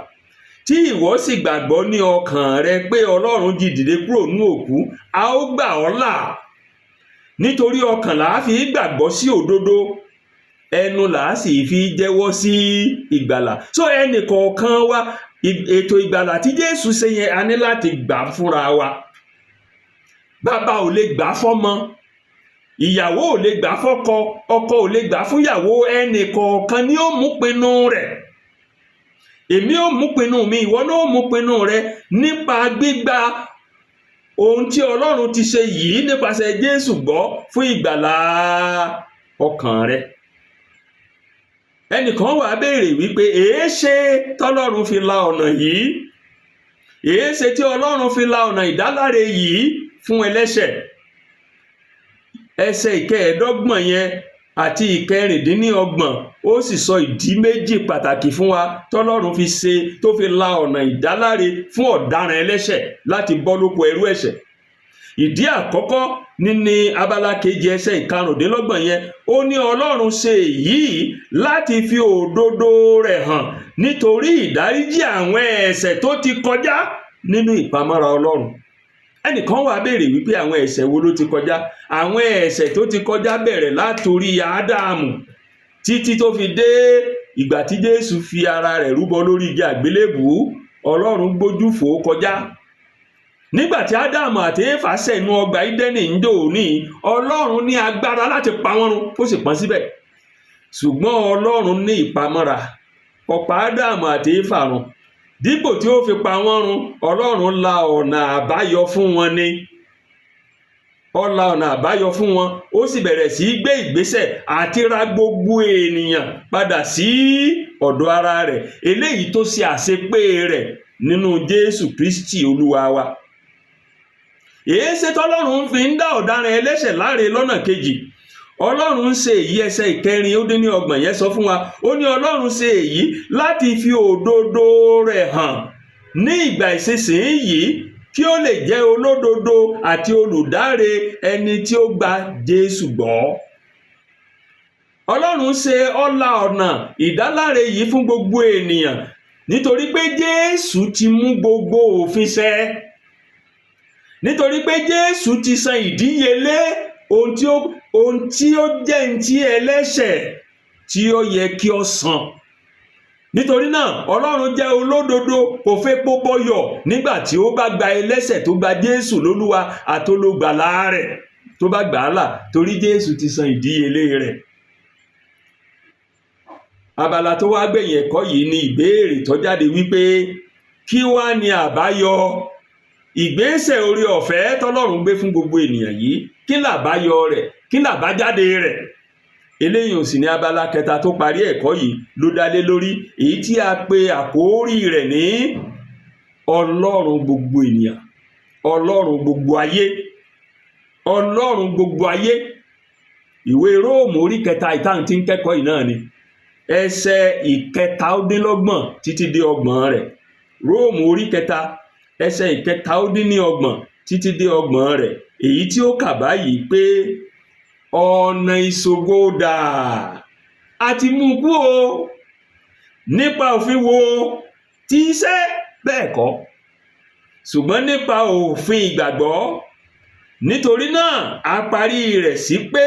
tí ìwọ sì gbàgbọ́ ní ọkàn rẹ pé Ọlọ́run jí dìde kúrò nínú òkú, a ó gbà ọ́ là. Nítorí ọkàn là á fi gbàgbọ́ sí òdodo, ẹnu là á sì fi jẹ́wọ́ sí ìgbàlà. So ẹnì kọ̀ọ̀kan wa, ètò ìgbàlà tí Jésù ṣe yẹn a ní láti gbà fúnra wa. Bàbá ò lè gbà fọ́mọ, ìyàwó ò lè gbà fọ́kọ, ọkọ ò lè gbà fúnyàwó. ẹnì kọ̀ọ̀kan ni ó mú pinnu rẹ̀. Èmi ó mú pinnu mi, ìwọ náà ó mú pinnu rẹ nípa gbígba ohun tí Ọlọ́run ti ṣe yìí nípasẹ̀ Jésù gbọ́ fún ìgbàlà ọkàn rẹ. Ẹnìkan wá béèrè wípé èéṣe tọ́lọ́run fi la ọ̀nà yìí? Èéṣe tí Ọlọ́run fi la ọ̀nà ìdáláre yìí fún ẹlẹ́ṣẹ̀? Ẹsẹ̀ 15 yẹn àti 16 ó sì sọ ìdí méjì pàtàkì fún wa tọ́lọ́run fi ṣe tó fi la ọ̀nà ìdáláre fún ọ̀daràn ẹlẹ́ṣẹ̀ láti bọ́ lóko ẹrú ẹ̀ṣẹ̀. Ìdí àkọ́kọ́ nínú abala kejì ẹsẹ̀ 15 yẹn, ó ní Ọlọ́run ṣe èyí láti fi òdodo rẹ̀ hàn nítorí ìdáríjì àwọn ẹ̀ṣẹ̀ tó ti kọjá nínú ìpamọ́ra Ọlọ́run. Ẹnìkan wá béèrè wípé àwọn ẹ̀ṣẹ̀ wo ló ti kọjá? Àwọn ẹ̀ṣẹ̀ tó ti kọjá bẹ̀rẹ̀ látorí Ádámù títí tó fi dé ìgbà tí Jésù fi ara rẹ̀ rúbọ lórí igi àgbélébùú. Ọlọ́run gbójú fò ó kọjá. Nígbàtí Ádámù àti Éfà ṣẹ̀ nínú ọgbà Ídẹ́nì ńdòní, Ọlọ́run ní agbára láti pa wọ́n run, ó sì pọ́n síbẹ̀. Ṣùgbọ́n Ọlọ́run ní ìpamọ́ra, kò pa Ádámù àti Éfà run. Dípò tí ó fi pa wọ́n run, Ọlọ́run la ọ̀nà àbáyọ fún wọn ni. ó la ọ̀nà àbáyọ fún wọn, ó sì bẹ̀rẹ̀ sí í gbé ìgbésẹ̀ àti ra gbogbo ènìyàn padà sí ọ̀dọ̀ ara rẹ̀, eléyìí tó ṣe àṣepé rẹ̀ nínú Jésù Kristi Olúwa wa. Èéṣe tọ́lọ́run fi ń dá ọ̀daràn ẹlẹ́ṣẹ̀ láre lọ́nà kejì? Ọlọ́run ṣe èyí, ẹsẹ̀ ìkẹrin-ó-dín-ní-ọgbọ̀n yẹn sọ fún wa, ó ní Ọlọ́run ṣe èyí láti fi òdodo rẹ̀ hàn ní ìgbà ìsinsìnyí, kí ó lè jẹ́ olódodo àti olùdáre ẹni tí ó gba Jésù gbọ́. Ọlọ́run ṣe ọ̀la ọ̀nà ìdáláre yìí fún gbogbo ènìyàn nítorí pé Jésù ti mú gbogbo òfin ṣẹ, nítorí pé Jésù ti san ìdíyelé ohun tí ó jẹ́ ní ti ẹlẹ́ṣẹ̀ tí ó yẹ kí ó san. Nítorí náà Ọlọ́run jẹ́ olódodo, kò fepo bọyọ̀ nígbà tí ó bá gba ẹlẹ́ṣẹ̀ tó gba Jésù lólúwa àtolùgbàlà rẹ̀ tó bá gbà á là, torí Jésù ti san ìdíyelé rẹ̀. Abala tó wá gbẹ̀yìn ẹ̀kọ́ yìí ni ìbéèrè tó jáde wípé kí wá ni àbáyọ ìgbésẹ̀ oore ọ̀fẹ́ tọ́lọ́run gbé fún gbogbo ènìyàn yìí? Kí làbáyọ rẹ̀? Kí làbájáde rẹ̀? Eléyìí ò sì ní abala kẹta tó parí ẹ̀kọ́ yìí ló dá lé lórí, èyí tí a pe àkórí rẹ̀ ní Ọlọ́run gbogbo ènìyàn, Ọlọ́run gbogbo ayé, Ọlọ́run gbogbo ayé. Ìwé Róòmù orí kẹta ìtàn tí ń kẹ́kọ̀ọ́ yìí náà ni, ẹsẹ̀ ìkẹtàdínlọ́gbọ̀n títí dé ọgbọ̀n rẹ̀. Róòmù orí kẹta ẹsẹ̀ ìkẹtàdínlọ́gbọ̀n títí dé ọgbọ̀n rẹ̀, èyí tí ó kà báyìí pé ọ̀nà ìṣògo dà, a ti mú kú o, nípa òfin wo? Ti iṣẹ́? Bẹ́ẹ̀ kọ́, ṣùgbọ́n nípa òfin ìgbàgbọ́. Nítorí náà a parí rẹ̀ sí pé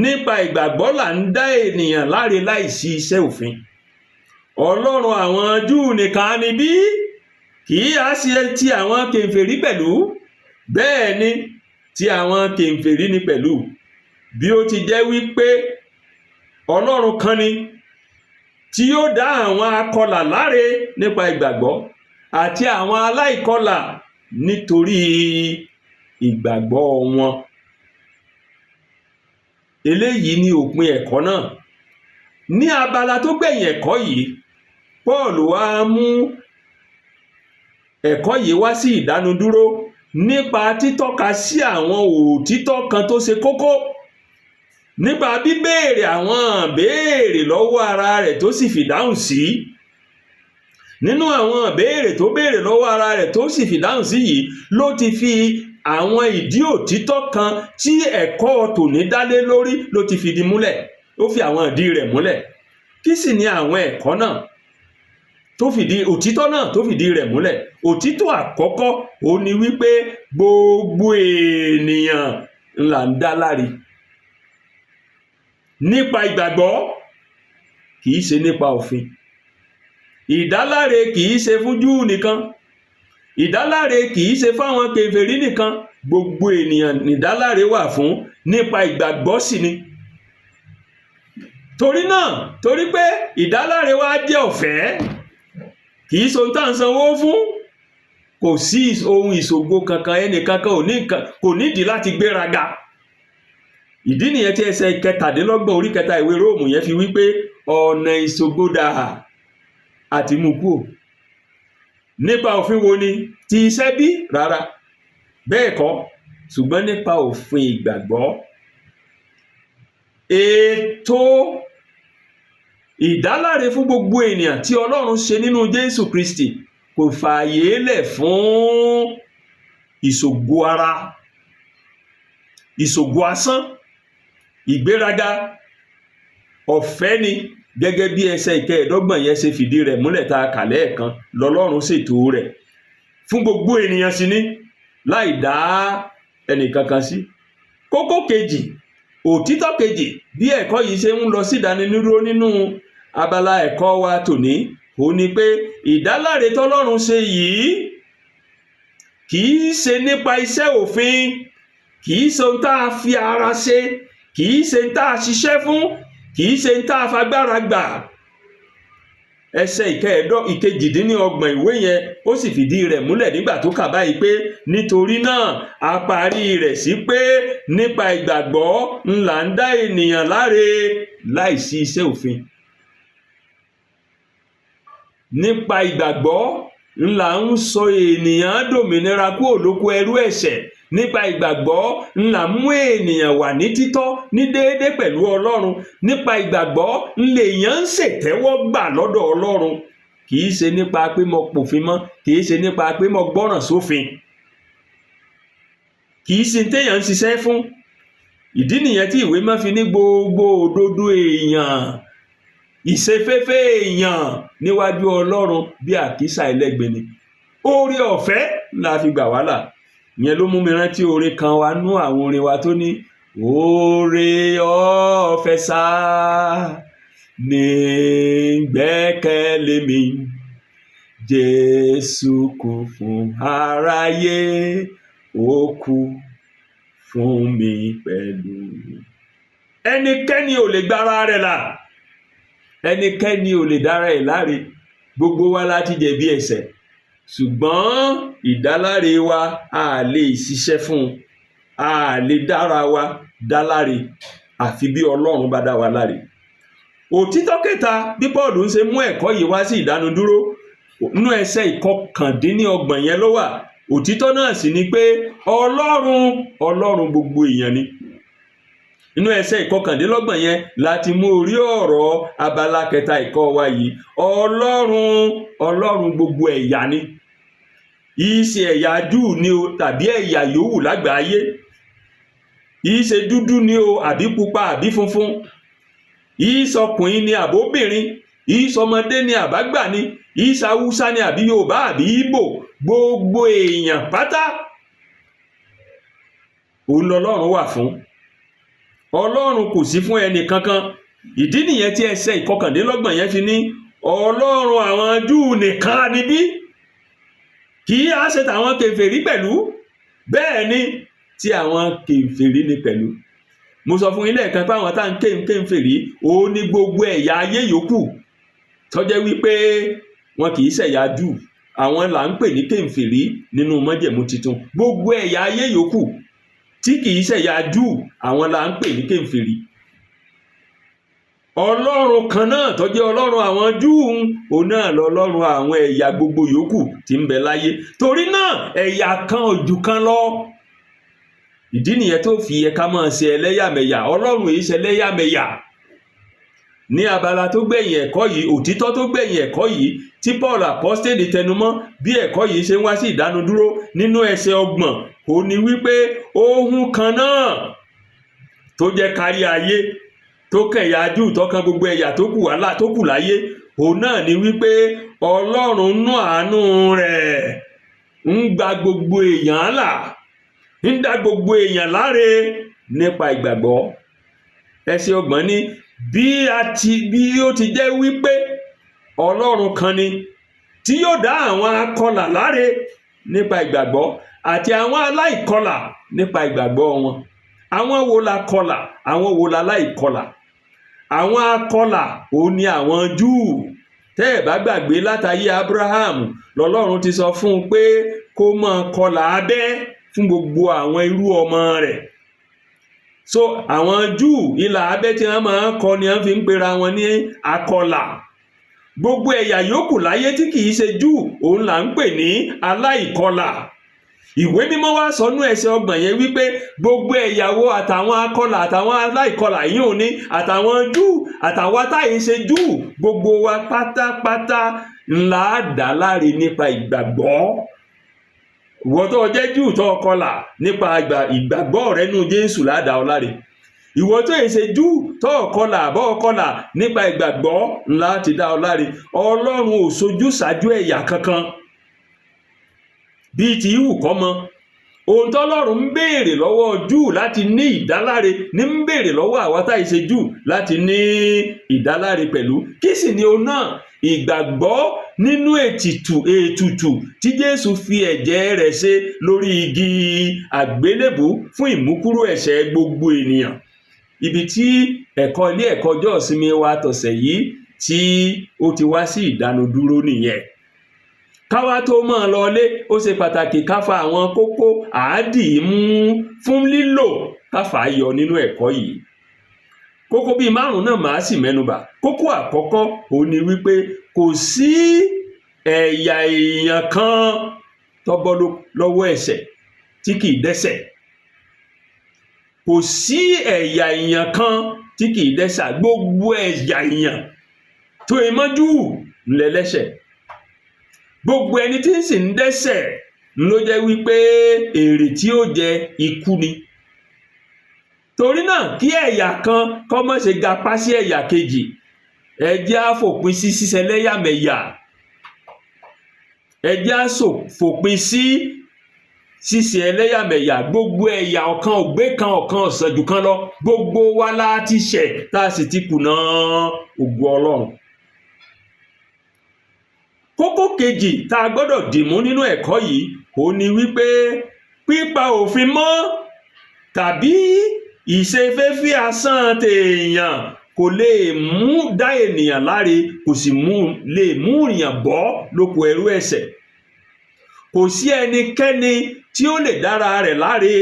nípa ìgbàgbọ́ là ń dá ènìyàn láre láìsí iṣẹ́ òfin. Ọlọ́run àwọn Júù nìkan ni bí? Kì í á ṣe ti àwọn kèfèrí pẹ̀lú? Bẹ́ẹ̀ ni, ti àwọn kèfèrí ni pẹ̀lú. Bí ó ti jẹ́ wípé Ọlọ́run kan ni tí yóò dá àwọn akọlà láre nípa ìgbàgbọ́ àti àwọn aláìkọlà nítorí ìgbàgbọ́ wọn. Eléyìí ni òpin ẹ̀kọ́ náà. Ní abala tó gbẹ̀yìn ẹ̀kọ́ yìí, Paul wá mú ẹ̀kọ́ yìí wá sí ìdánudúró nípa títọ́ka sí àwọn òtítọ́ kan tó ṣe kókó, nípa bíbéèrè àwọn béèrè lọ́wọ́ ara rẹ̀ tó sì fìdáhùn sí. Nínú àwọn béèrè tó béèrè lọ́wọ́ ara rẹ̀ tó sì fìdáhùn sí yìí ló ti fi àwọn ìdí òtítọ́ kan tí ẹ̀kọ́ tòní dálé lórí ló ti fìdí múlẹ̀, ó fi àwọn ìdí rẹ̀ múlẹ̀. Kí sì ni àwọn ẹ̀kọ́ náà tó fìdí òtítọ́ náà tó fìdí rẹ̀ múlẹ̀? Òtítọ́ àkọ́kọ́ ó ní wípé gbogbo ènìyàn là ń dá láre nípa ìgbàgbọ́, kìí ṣe nípa òfin. Ìdáláre kìí ṣe fún Júù nìkan, ìdáláre kìí ṣe fáwọn kèfèrí nìkan, gbogbo ènìyàn nìdáláre wà fún, nípa ìgbàgbọ́ sì ni. Torí náà, torí pé ìdáláre wa jẹ́ ọ̀fẹ́, kìí ṣe ohun tá à ń sanwó fún, kò sí ohun ìṣògo kankan, ẹnìkankan kò nídìí láti gbéraga. Ìdí nìyẹn tí ẹsẹ̀ ìkẹtàdínlọ́gbọ̀n orí kẹta ìwé Róòmù yẹn fi wípé ọ̀nà ìṣògo dà, àti mú kú. Nípa òfin wo ni? Ti iṣẹ́ bí? Rárá, bẹ́ẹ̀ kọ́, ṣùgbọ́n nípa òfin ìgbàgbọ́. Ètò ìdáláre fún gbogbo ènìyàn tí Ọlọ́run ṣe nínú Jésù Kristi kò fààyè lẹ̀ fún ìṣògo ara, ìṣògo asán, ìgbéraga. Ọ̀fẹ́ ni, gẹ́gẹ́ bí ẹsẹ̀ ìkẹẹ̀dọ́gbọ̀n yẹn ṣe fìdí rẹ̀ múlẹ̀ tá a kà lẹ́ẹ̀kan, lọ́lọ́run ṣètò rẹ̀ fún gbogbo ènìyàn sí ní, láì dá ẹnìkankan sí. Kókó kejì, òtítọ́ kejì bí ẹ̀kọ́ yìí ṣe ń lọ sí ìdánilúró nínú abala ẹ̀kọ́ wa tòní, ó ní pé ìdáláre tọ́lọ́run ṣe yìí kìí ṣe nípa iṣẹ́ òfin, kìí ṣe ohun tá a fi ara ṣe, kìí ṣe ohun tá a ṣiṣẹ́ fún, kìí ṣe ohun tá a fagbára gbà. ẹsẹ̀ ìkejìdínlọ́gbọ̀n ìwé yẹn ó sì fìdí rẹ̀ múlẹ̀ nígbà tó kà báyìí pé nítorí náà a parí rẹ̀ sí pé nípa ìgbàgbọ́ ńlá ń dá ènìyàn láre láìsí iṣẹ́ òfin. Nípa ìgbàgbọ́ ńlá ń sọ ènìyàn dòmìnira kúrò lóko ẹrú ẹ̀ṣẹ̀. Nípa ìgbàgbọ́ ńlá mú ènìyàn wà ní títọ́ ní déédé pẹ̀lú Ọlọ́run. Nípa ìgbàgbọ́ ńlèèyàn ń ṣètẹ́wọ́gbà lọ́dọ̀ Ọlọ́run. Kìí ṣe nípa pé mo pòfin mọ́, kìí ṣe nípa pé mo gbọ́ràn sófin, kìí ṣe téèyàn ń ṣiṣẹ́ fún. Ìdí nìyẹn tí ìwé máa fi ní gbogbo òdodo èèyàn, ìṣeféfé èèyàn níwájú Ọlọ́run bí àkísà ẹlẹ́gbin ni. Oore ọ̀fẹ́ la fi gbà wá là. Ìyẹn ló mú mi rántí orin kan wa nú àwọn orin wa tó ní oore ọ̀fẹ́ sá ní gbẹ́kẹ̀lé mi, Jésù kú fún aráyé, ó kú fún mi pẹ̀lú. Ẹnikẹ́ni ò lè gbára rẹ̀ là, ẹnikẹ́ni ò lè dára ẹ̀ láre. Gbogbo wa láti jẹ̀bi ẹ̀ṣẹ̀, ṣùgbọ́n ìdáláre wa a lè ṣiṣẹ́ fún, a lè dára wa dá láre àfi bí Ọlọ́run bá dá wa láre. Òtítọ́ kẹta bí Paul ń ṣe mú ẹ̀kọ́ yìí wá sí ìdánudúró nínú ẹsẹ̀ ìkọkàndínlọ́gbọ̀n yẹn ló wà. Òtítọ́ náà sì ni pé Ọlọ́run gbogbo èèyàn ni. Inú ẹsẹ̀ ìkọkàndínlọ́gbọ̀n yẹn láti mú orí ọ̀rọ̀ abala kẹta ẹ̀kọ́ wa yìí. Ọlọ́run gbogbo ẹ̀yà ni. Ìṣe ẹ̀yà Júù ni o tàbí ẹ̀yà yòówù lágbàáyé. Ìṣe dúdú ni o àbí pupa àbí funfun. Ìṣọkùnrin ni àbóbìnrin. Ìṣọmọdé ni àbágbà ni. Ìṣàwúsá ni àbí Yorùbá àbí Ìgbò. Gbogbo èèyàn pátá òun lọ́lọ́run wà fún. Ọlọ́run kò sí fún ẹnì kankan. Ìdí nìyẹn tí ẹsẹ̀ ìkọkàndínlọ́gbọ̀n yẹn fi ní Ọlọ́run àwọn Júù nìkan níbí, kì í ṣe tàwọn kèfèrí pẹ̀lú. Bẹ́ẹ̀ ni tí àwọn kèfèrí ni pẹ̀lú. Mo sọ fún yín lẹ́ẹ̀kan pé àwọn tá ń kèfèrí òun ní gbogbo ẹ̀yà ayé yòókù tó jẹ́ wípé wọn kì í ṣẹ̀yà Júù. Àwọn là ń pè ní kèfèrí nínú májẹ̀mú titun. Gbogbo ẹ̀yà ayé yòókù tí kìí ṣẹ̀yà Júù àwọn là ń pè ní kèfèrí. Ọlọ́run kan náà tó jẹ́ Ọlọ́run àwọn Júù òun náà lọ́lọ́run àwọn ẹ̀yà gbogbo yòókù tí ń bẹ láyé. Torí náà ẹ̀yà kan ò jù kan lọ. Ìdí nìyẹn tó fi yẹ ká máa ṣe ẹlẹ́yàmẹ̀yà. Ọlọ́run èyí ṣe ẹlẹ́yàmẹ̀yà. Ní abala tó gbẹ̀yìn ẹ̀kọ́ yìí, òtítọ́ tó gbẹ̀yìn ẹ̀kọ́ yìí tí Paul apostoli tẹnumọ́ bí ẹ̀kọ́ yìí ṣe ń wá sí ìdánudúró nínú ẹsẹ̀ 30 ó ní wípé ohun kan náà tó jẹ́ kárí ayé tó kẹ̀yà Júù tó kan gbogbo ẹ̀yà tó kù láyé, òun náà ni wípé Ọlọ́run nú àánú rẹ̀ ń gba gbogbo èèyàn là, ń dá gbogbo èèyàn láre nípa ìgbàgbọ́. Ẹsẹ̀ 30 ní bí ó ti jẹ́ wípé Ọlọ́run kan ni tí yóò dá àwọn akọlà láre nípa ìgbàgbọ́ àti àwọn aláìkọlà nípa ìgbàgbọ́ wọn. Àwọn wo la kọlà? Àwọn wo la láìkọlà? Àwọn akọlà òun ni àwọn Júù. Tẹ́ ẹ̀ bá gbàgbé látayé Abraham lọ́lọ́run ti sọ fún un pé kó máa kọlà abẹ́ fún gbogbo àwọn irú ọmọ rẹ̀. So àwọn Júù ìlà abẹ́ tí wọ́n máa ń kọ ni wọ́n fi ń pera wọn ní akọlà. Gbogbo ẹ̀yà yòókù láyé tí kìí ṣe Júù òun là ń pè ní aláìkọlà. Ìwé mímọ́ wá sọnú ẹsẹ̀ 30 yẹn wípé gbogbo ẹ̀yàwó àtàwọn akọlà àtàwọn aláìkọlà yìí ò ní àtàwọn Júù àtàwọn táyì ṣe Júù gbogbo wa pátápátá ńlá dá láre nípa ìgbàgbọ́. Ìwọ tó jẹ́ Júù tó kọlà nípa ìgbàgbọ́ rẹ nú Jésù ládà ọ láre. Ìwọ tó ṣe Júù tó kọlà àbọ̀ kọlà nípa ìgbàgbọ́ ńlá ti dá ọ láre. Ọlọ́run ò sojú ṣáájú ẹ̀yà kankan bí ti ìwù kọ́ mọ. Ohun tọ́lọ́run ń béèrè lọ́wọ́ Júù láti ní ìdáláre ní ń béèrè lọ́wọ́ àwa tá ìṣe Júù láti ní ìdáláre pẹ̀lú. Kí sì ni òun náà? Ìgbàgbọ́ nínú ètùtù tí Jésù fi ẹ̀jẹ̀ rẹ̀ ṣe lórí igi àgbélébù fún ìmúkúrò ẹ̀ṣẹ̀ gbogbo ènìyàn. Ibi tí ilé ẹ̀kọ́ ọjọ́ ìsinmi wa tọ̀sẹ̀ yìí tí ó ti wá sí ìdánudúró nìyẹn. Káwá tó máa lọlé, ó ṣe pàtàkì ká fa àwọn kókó àádìímú fún lílò ká fà á yọ nínú ẹ̀kọ́ yìí. Kókó bíi 5 náà màá sì mẹ́nubà. Kókó àkọ́kọ́ òun ni wípé kò sí ẹ̀yà èèyàn kan tó bọ́ lọ́wọ́ ẹ̀ṣẹ̀ tí kìí dẹ́ṣẹ̀. Kò sí ẹ̀yà èèyàn kan tí kìí dẹ́ṣẹ̀. Gbogbo ẹ̀yà èèyàn tó ìmọ́jú lẹ́lẹ́ṣẹ̀. Gbogbo ẹni tí ń sì ń dẹ́ṣẹ̀ ló jẹ́ wípé èrè tí ó jẹ ikú ni. Torí náà kí ẹ̀yà kan kó má ṣe gapá sí ẹ̀yà kejì, ẹ jẹ́ á fòpin sí ṣíṣẹlẹ́yàmẹ̀yà. Ẹ jẹ́ á fòpin sí ṣíṣe ẹlẹ́yàmẹ̀yà. Gbogbo ẹ̀yà ọ̀kan ògbé kan ọ̀kan ọ̀sàn jù kan lọ. Gbogbo wa la ti ṣẹ̀ tá a sì ti kùnà ògo Ọlọ́run. Kókó kejì tá a gbọ́dọ̀ dìmú nínú ẹ̀kọ́ yìí òun ni wípé pípa òfin mọ́ tàbí ìṣeféfé asán tèèyàn kò lè dá ènìyàn láre, kò sì lè mú ènìyàn bọ́ lóko ẹrú ẹ̀ṣẹ̀. Kò sí ẹnikẹ́ni tí ó lè dára rẹ̀ láre.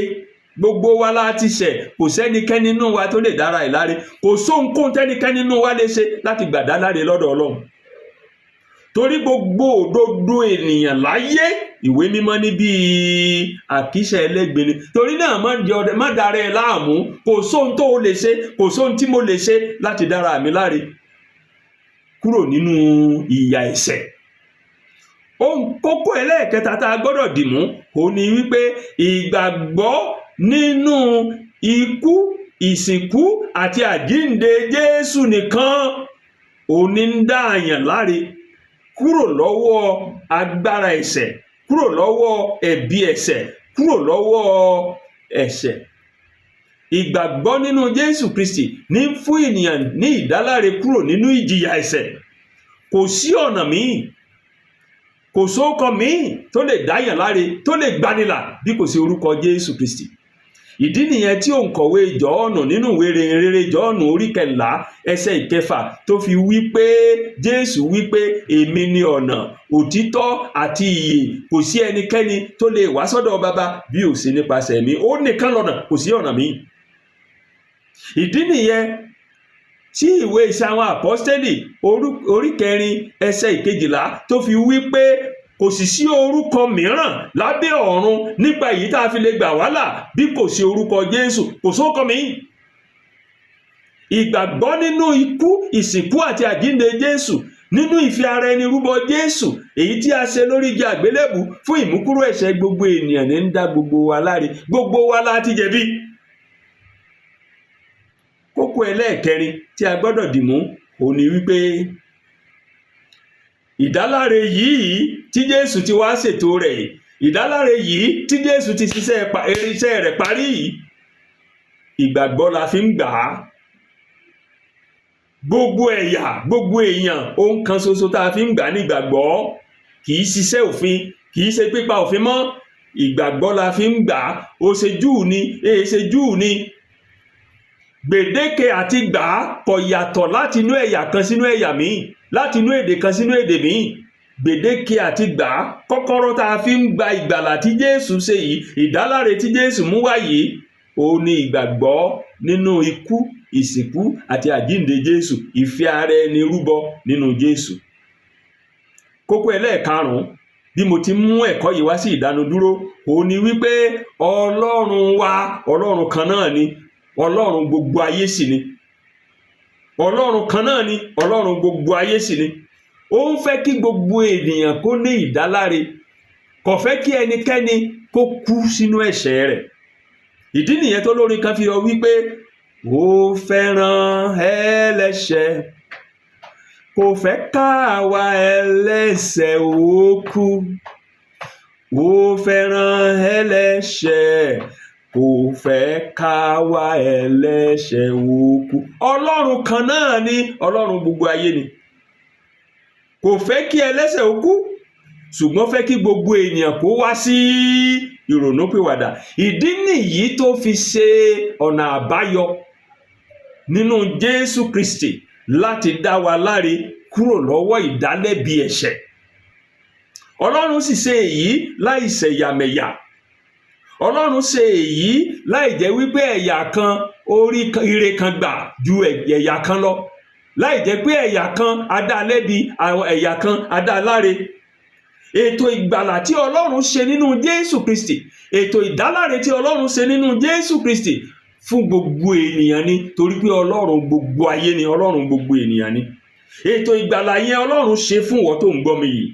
Gbogbo wa la ti ṣẹ̀, kò sẹ́nikẹ́ni nínú wa tó lè dára rẹ̀ láre. Kò sóhunkóhun tẹ́nikẹ́ni nínú wa lè ṣe láti gbà dá láre lọ́dọ̀ Ọlọ́run. Torí gbogbo òdodo ènìyàn láyé, ìwé mímọ́ ní bí àkísà ẹlẹ́gbin ni. Torí náà má dára ẹ láàmú. Kò sóhun tó o lè ṣe, kò sóhun tí mo lè ṣe láti dára mi láre kúrò nínú ìyà ẹ̀ṣẹ̀. Kókó ẹlẹ́ẹ̀kẹta tá a gbọ́dọ̀ dìmú òun ni wípé ìgbàgbọ́ nínú ikú, ìsìnkú àti àjíǹde Jésù nìkan òun ní ń dá àyàn láre kúrò lọ́wọ́ agbára ẹ̀ṣẹ̀, kúrò lọ́wọ́ ẹ̀bi ẹ̀ṣẹ̀, kúrò lọ́wọ́ ẹ̀ṣẹ̀. Ìgbàgbọ́ nínú Jésù Kristi ní fún ènìyàn ní ìdáláre kúrò nínú ìjìyà ẹ̀ṣẹ̀. Kò sí ọ̀nà míì, kò sóókọ míì tó lè dáyàn láre, tó lè gbanilà bí kò sí orúkọ Jésù Kristi. Ìdí nìyẹn tí òǹkọ̀wé Jọ́ọ̀nù nínú ìwé rere Jọ́ọ̀nù orí 11 ẹsẹ̀ 6 tó fi wí pé Jésù wí pé èmi ni ọ̀nà, òtítọ́ àti ìyè. Kò sí ẹnikẹ́ni tó lè wá sọ́dọ̀ Baba bí ò sí nípasẹ̀ mi. Ó nìkan lọ́nà, kò sí ọ̀nà míì. Ìdí nìyẹn tí ìwé Iṣẹ́ àwọn Àpọ́stélì orí 4 ẹsẹ̀ 12 tó fi wí pé kò sì sí orúkọ mìíràn lábẹ́ ọ̀run nípa èyí tá a fi lè gbà wá là bí kò sí orúkọ Jésù. Kò sórúkọ míì. Ìgbàgbọ́ nínú ikú, ìsìnkú àti àjíǹde Jésù, nínú ìfi ara ẹni rúbọ Jésù èyí tí a ṣe lórí igi àgbélébù fún ìmúkúrò ẹ̀ṣẹ̀ gbogbo ènìyàn ní ń dá gbogbo wa láre. Gbogbo wa la ti jẹ̀bi. Kókó ẹlẹ́ẹ̀kẹrin tí a gbọ́dọ̀ dìmú òun ni wípé ìdáláre yìí tí Jésù ti wá ṣètò rẹ̀, ìdáláre yìí tí Jésù ti ṣiṣẹ́ iṣẹ́ rẹ̀ parí yìí, ìgbàgbọ́ la fi ń gbà á. Gbogbo ẹ̀yà, gbogbo èèyàn, ohun kan ṣoṣo tá a fi ń gbà ní ìgbàgbọ́. Kì í ṣiṣẹ́ òfin, kì í ṣe pípa òfin mọ́. Ìgbàgbọ́ la fi ń gbà á. Ó ṣe Júù ni, èé ṣe Júù ni. Gbèdéke àti gbà á kò yàtọ̀ láti inú ẹ̀yà kan sínú ẹ̀yà míì, láti inú èdè kan sínú èdè míì. Gbèdéke àti gbà á, kọ́kọ́rọ́ tá a fi ń gba ìgbàlà tí Jésù ṣe yìí, ìdáláre tí Jésù mú wá yìí, òun ni ìgbàgbọ́ nínú ikú, ìsìnkú àti àjíǹde Jésù, ìfi ara ẹni rúbọ nínú Jésù. Kókó ẹlẹ́ẹ̀karùn-ún bí mo ti mú ẹ̀kọ́ yìí wá sí ìdánudúró òun ni wípé Ọlọ́run wa, Ọlọ́run kan náà ni, Ọlọ́run gbogbo ayé sì ni. Ọlọ́run kan náà ni, Ọlọ́run gbogbo ayé sì ni. Ó ń fẹ́ kí gbogbo ènìyàn kó ní ìdáláre. Kò fẹ́ kí ẹnikẹ́ni kó kú sínú ẹ̀ṣẹ̀ rẹ̀. Ìdí nìyẹn tó lórin kan fi hàn wípé ó fẹ́ràn ẹlẹ́ṣẹ̀, kò fẹ́ káwa ẹlẹ́ṣẹ̀ ó kú. Ó fẹ́ràn ẹlẹ́ṣẹ̀, kò fẹ́ káwa ẹlẹ́ṣẹ̀ ó kú. Ọlọ́run kan náà ni, Ọlọ́run gbogbo ayé ni. Kò fẹ́ kí ẹlẹ́ṣẹ̀ ó kú, ṣùgbọ́n fẹ́ kí gbogbo ènìyàn kó wá sí ìrònúpìwàdà. Ìdí nìyí tó fi ṣe ọ̀nà àbáyọ nínú Jésù Kristi láti dá wa láre kúrò lọ́wọ́ ìdálẹ́bi ẹ̀ṣẹ̀. Ọlọ́run sì ṣe èyí láì ṣẹ̀yàmẹ̀yà. Ọlọ́run ṣe èyí láì jẹ́ wípé ẹ̀yà kan ó rí ire kan gbà ju ẹ̀yà kan lọ, láì jẹ́ pé ẹ̀yà kan a dá lẹ́bi, ẹ̀yà kan a dá láre. Ètò ìgbàlà tí Ọlọ́run ṣe nínú Jésù Kristi, ètò ìdáláre tí Ọlọ́run ṣe nínú Jésù Kristi fún gbogbo ènìyàn ni, torí pé Ọlọ́run gbogbo ayé ni, Ọlọ́run gbogbo ènìyàn ni. Ètò ìgbàlà yẹn Ọlọ́run ṣe fún ìwọ tó ń gbọ́ mi yìí.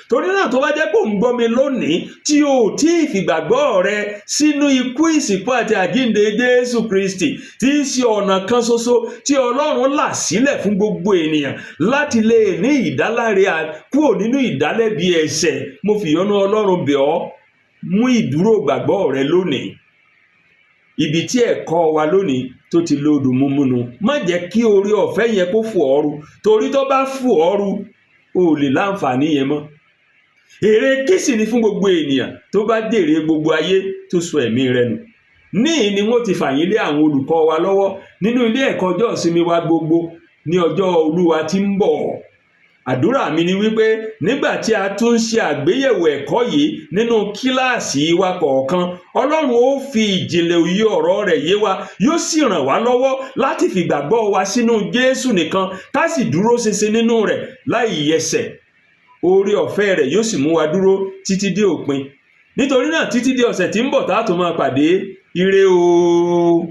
Torí náà tó bá jẹ́ pé ò ń gbọ́ mi lónìí tí o tí ì fìgbàgbọ́ rẹ sínú ikú, ìsìnkú àti àjíǹde Jésù Kristi, tí í ṣe ọ̀nà kan ṣoṣo tí Ọlọ́run là sílẹ̀ fún gbogbo ènìyàn láti lè ní ìdáláre kúrò nínú ìdálẹ́bi ẹ̀ṣẹ̀, mo fìyọ́nú Ọlọ́run bẹ̀ ọ́, mú ìdúró gbàgbọ́ rẹ lónìí. Ibi tí ẹ̀kọ́ wa lónìí tó ti lódò múmúnu, má jẹ́ kí oore ọ̀fẹ́ yẹn kó fò ọ́ ru, torí tó bá fò ọ́ ru o lè láǹfààní yẹn mọ́. Èrè kí sì ni fún gbogbo ènìyàn tó bá dèrè gbogbo ayé tó sọ ẹ̀mí rẹ̀ nù? Níhìn ni wọ́n ti fàyín lé àwọn olùkọ́ wa lọ́wọ́ nínú ilé ẹ̀kọ́ ọjọ́ ìsinmi wa gbogbo ní ọjọ́ Olúwa tí ń bọ̀. Àdúrà mi ni wípé nígbà tí a tún ṣe àgbéyẹ̀wò ẹ̀kọ́ yìí nínú kíláàsì wa kọ̀ọ̀kan, Ọlọ́run ó fi ìjìnlẹ̀ òye ọ̀rọ̀ rẹ̀ yé wa, yóò sì ràn wá lọ́wọ́ láti fìgbàgbọ́ wa sínú Jésù nìkan, ká sì dúró ṣinṣin nínú rẹ̀ láì yẹsẹ̀. Oore ọ̀fẹ́ rẹ̀ yóò sì mú wa dúró títí dé òpin. Nítorí náà títí di ọ̀sẹ̀ tí ń bọ̀ tá a tún máa pàdé. Ire o.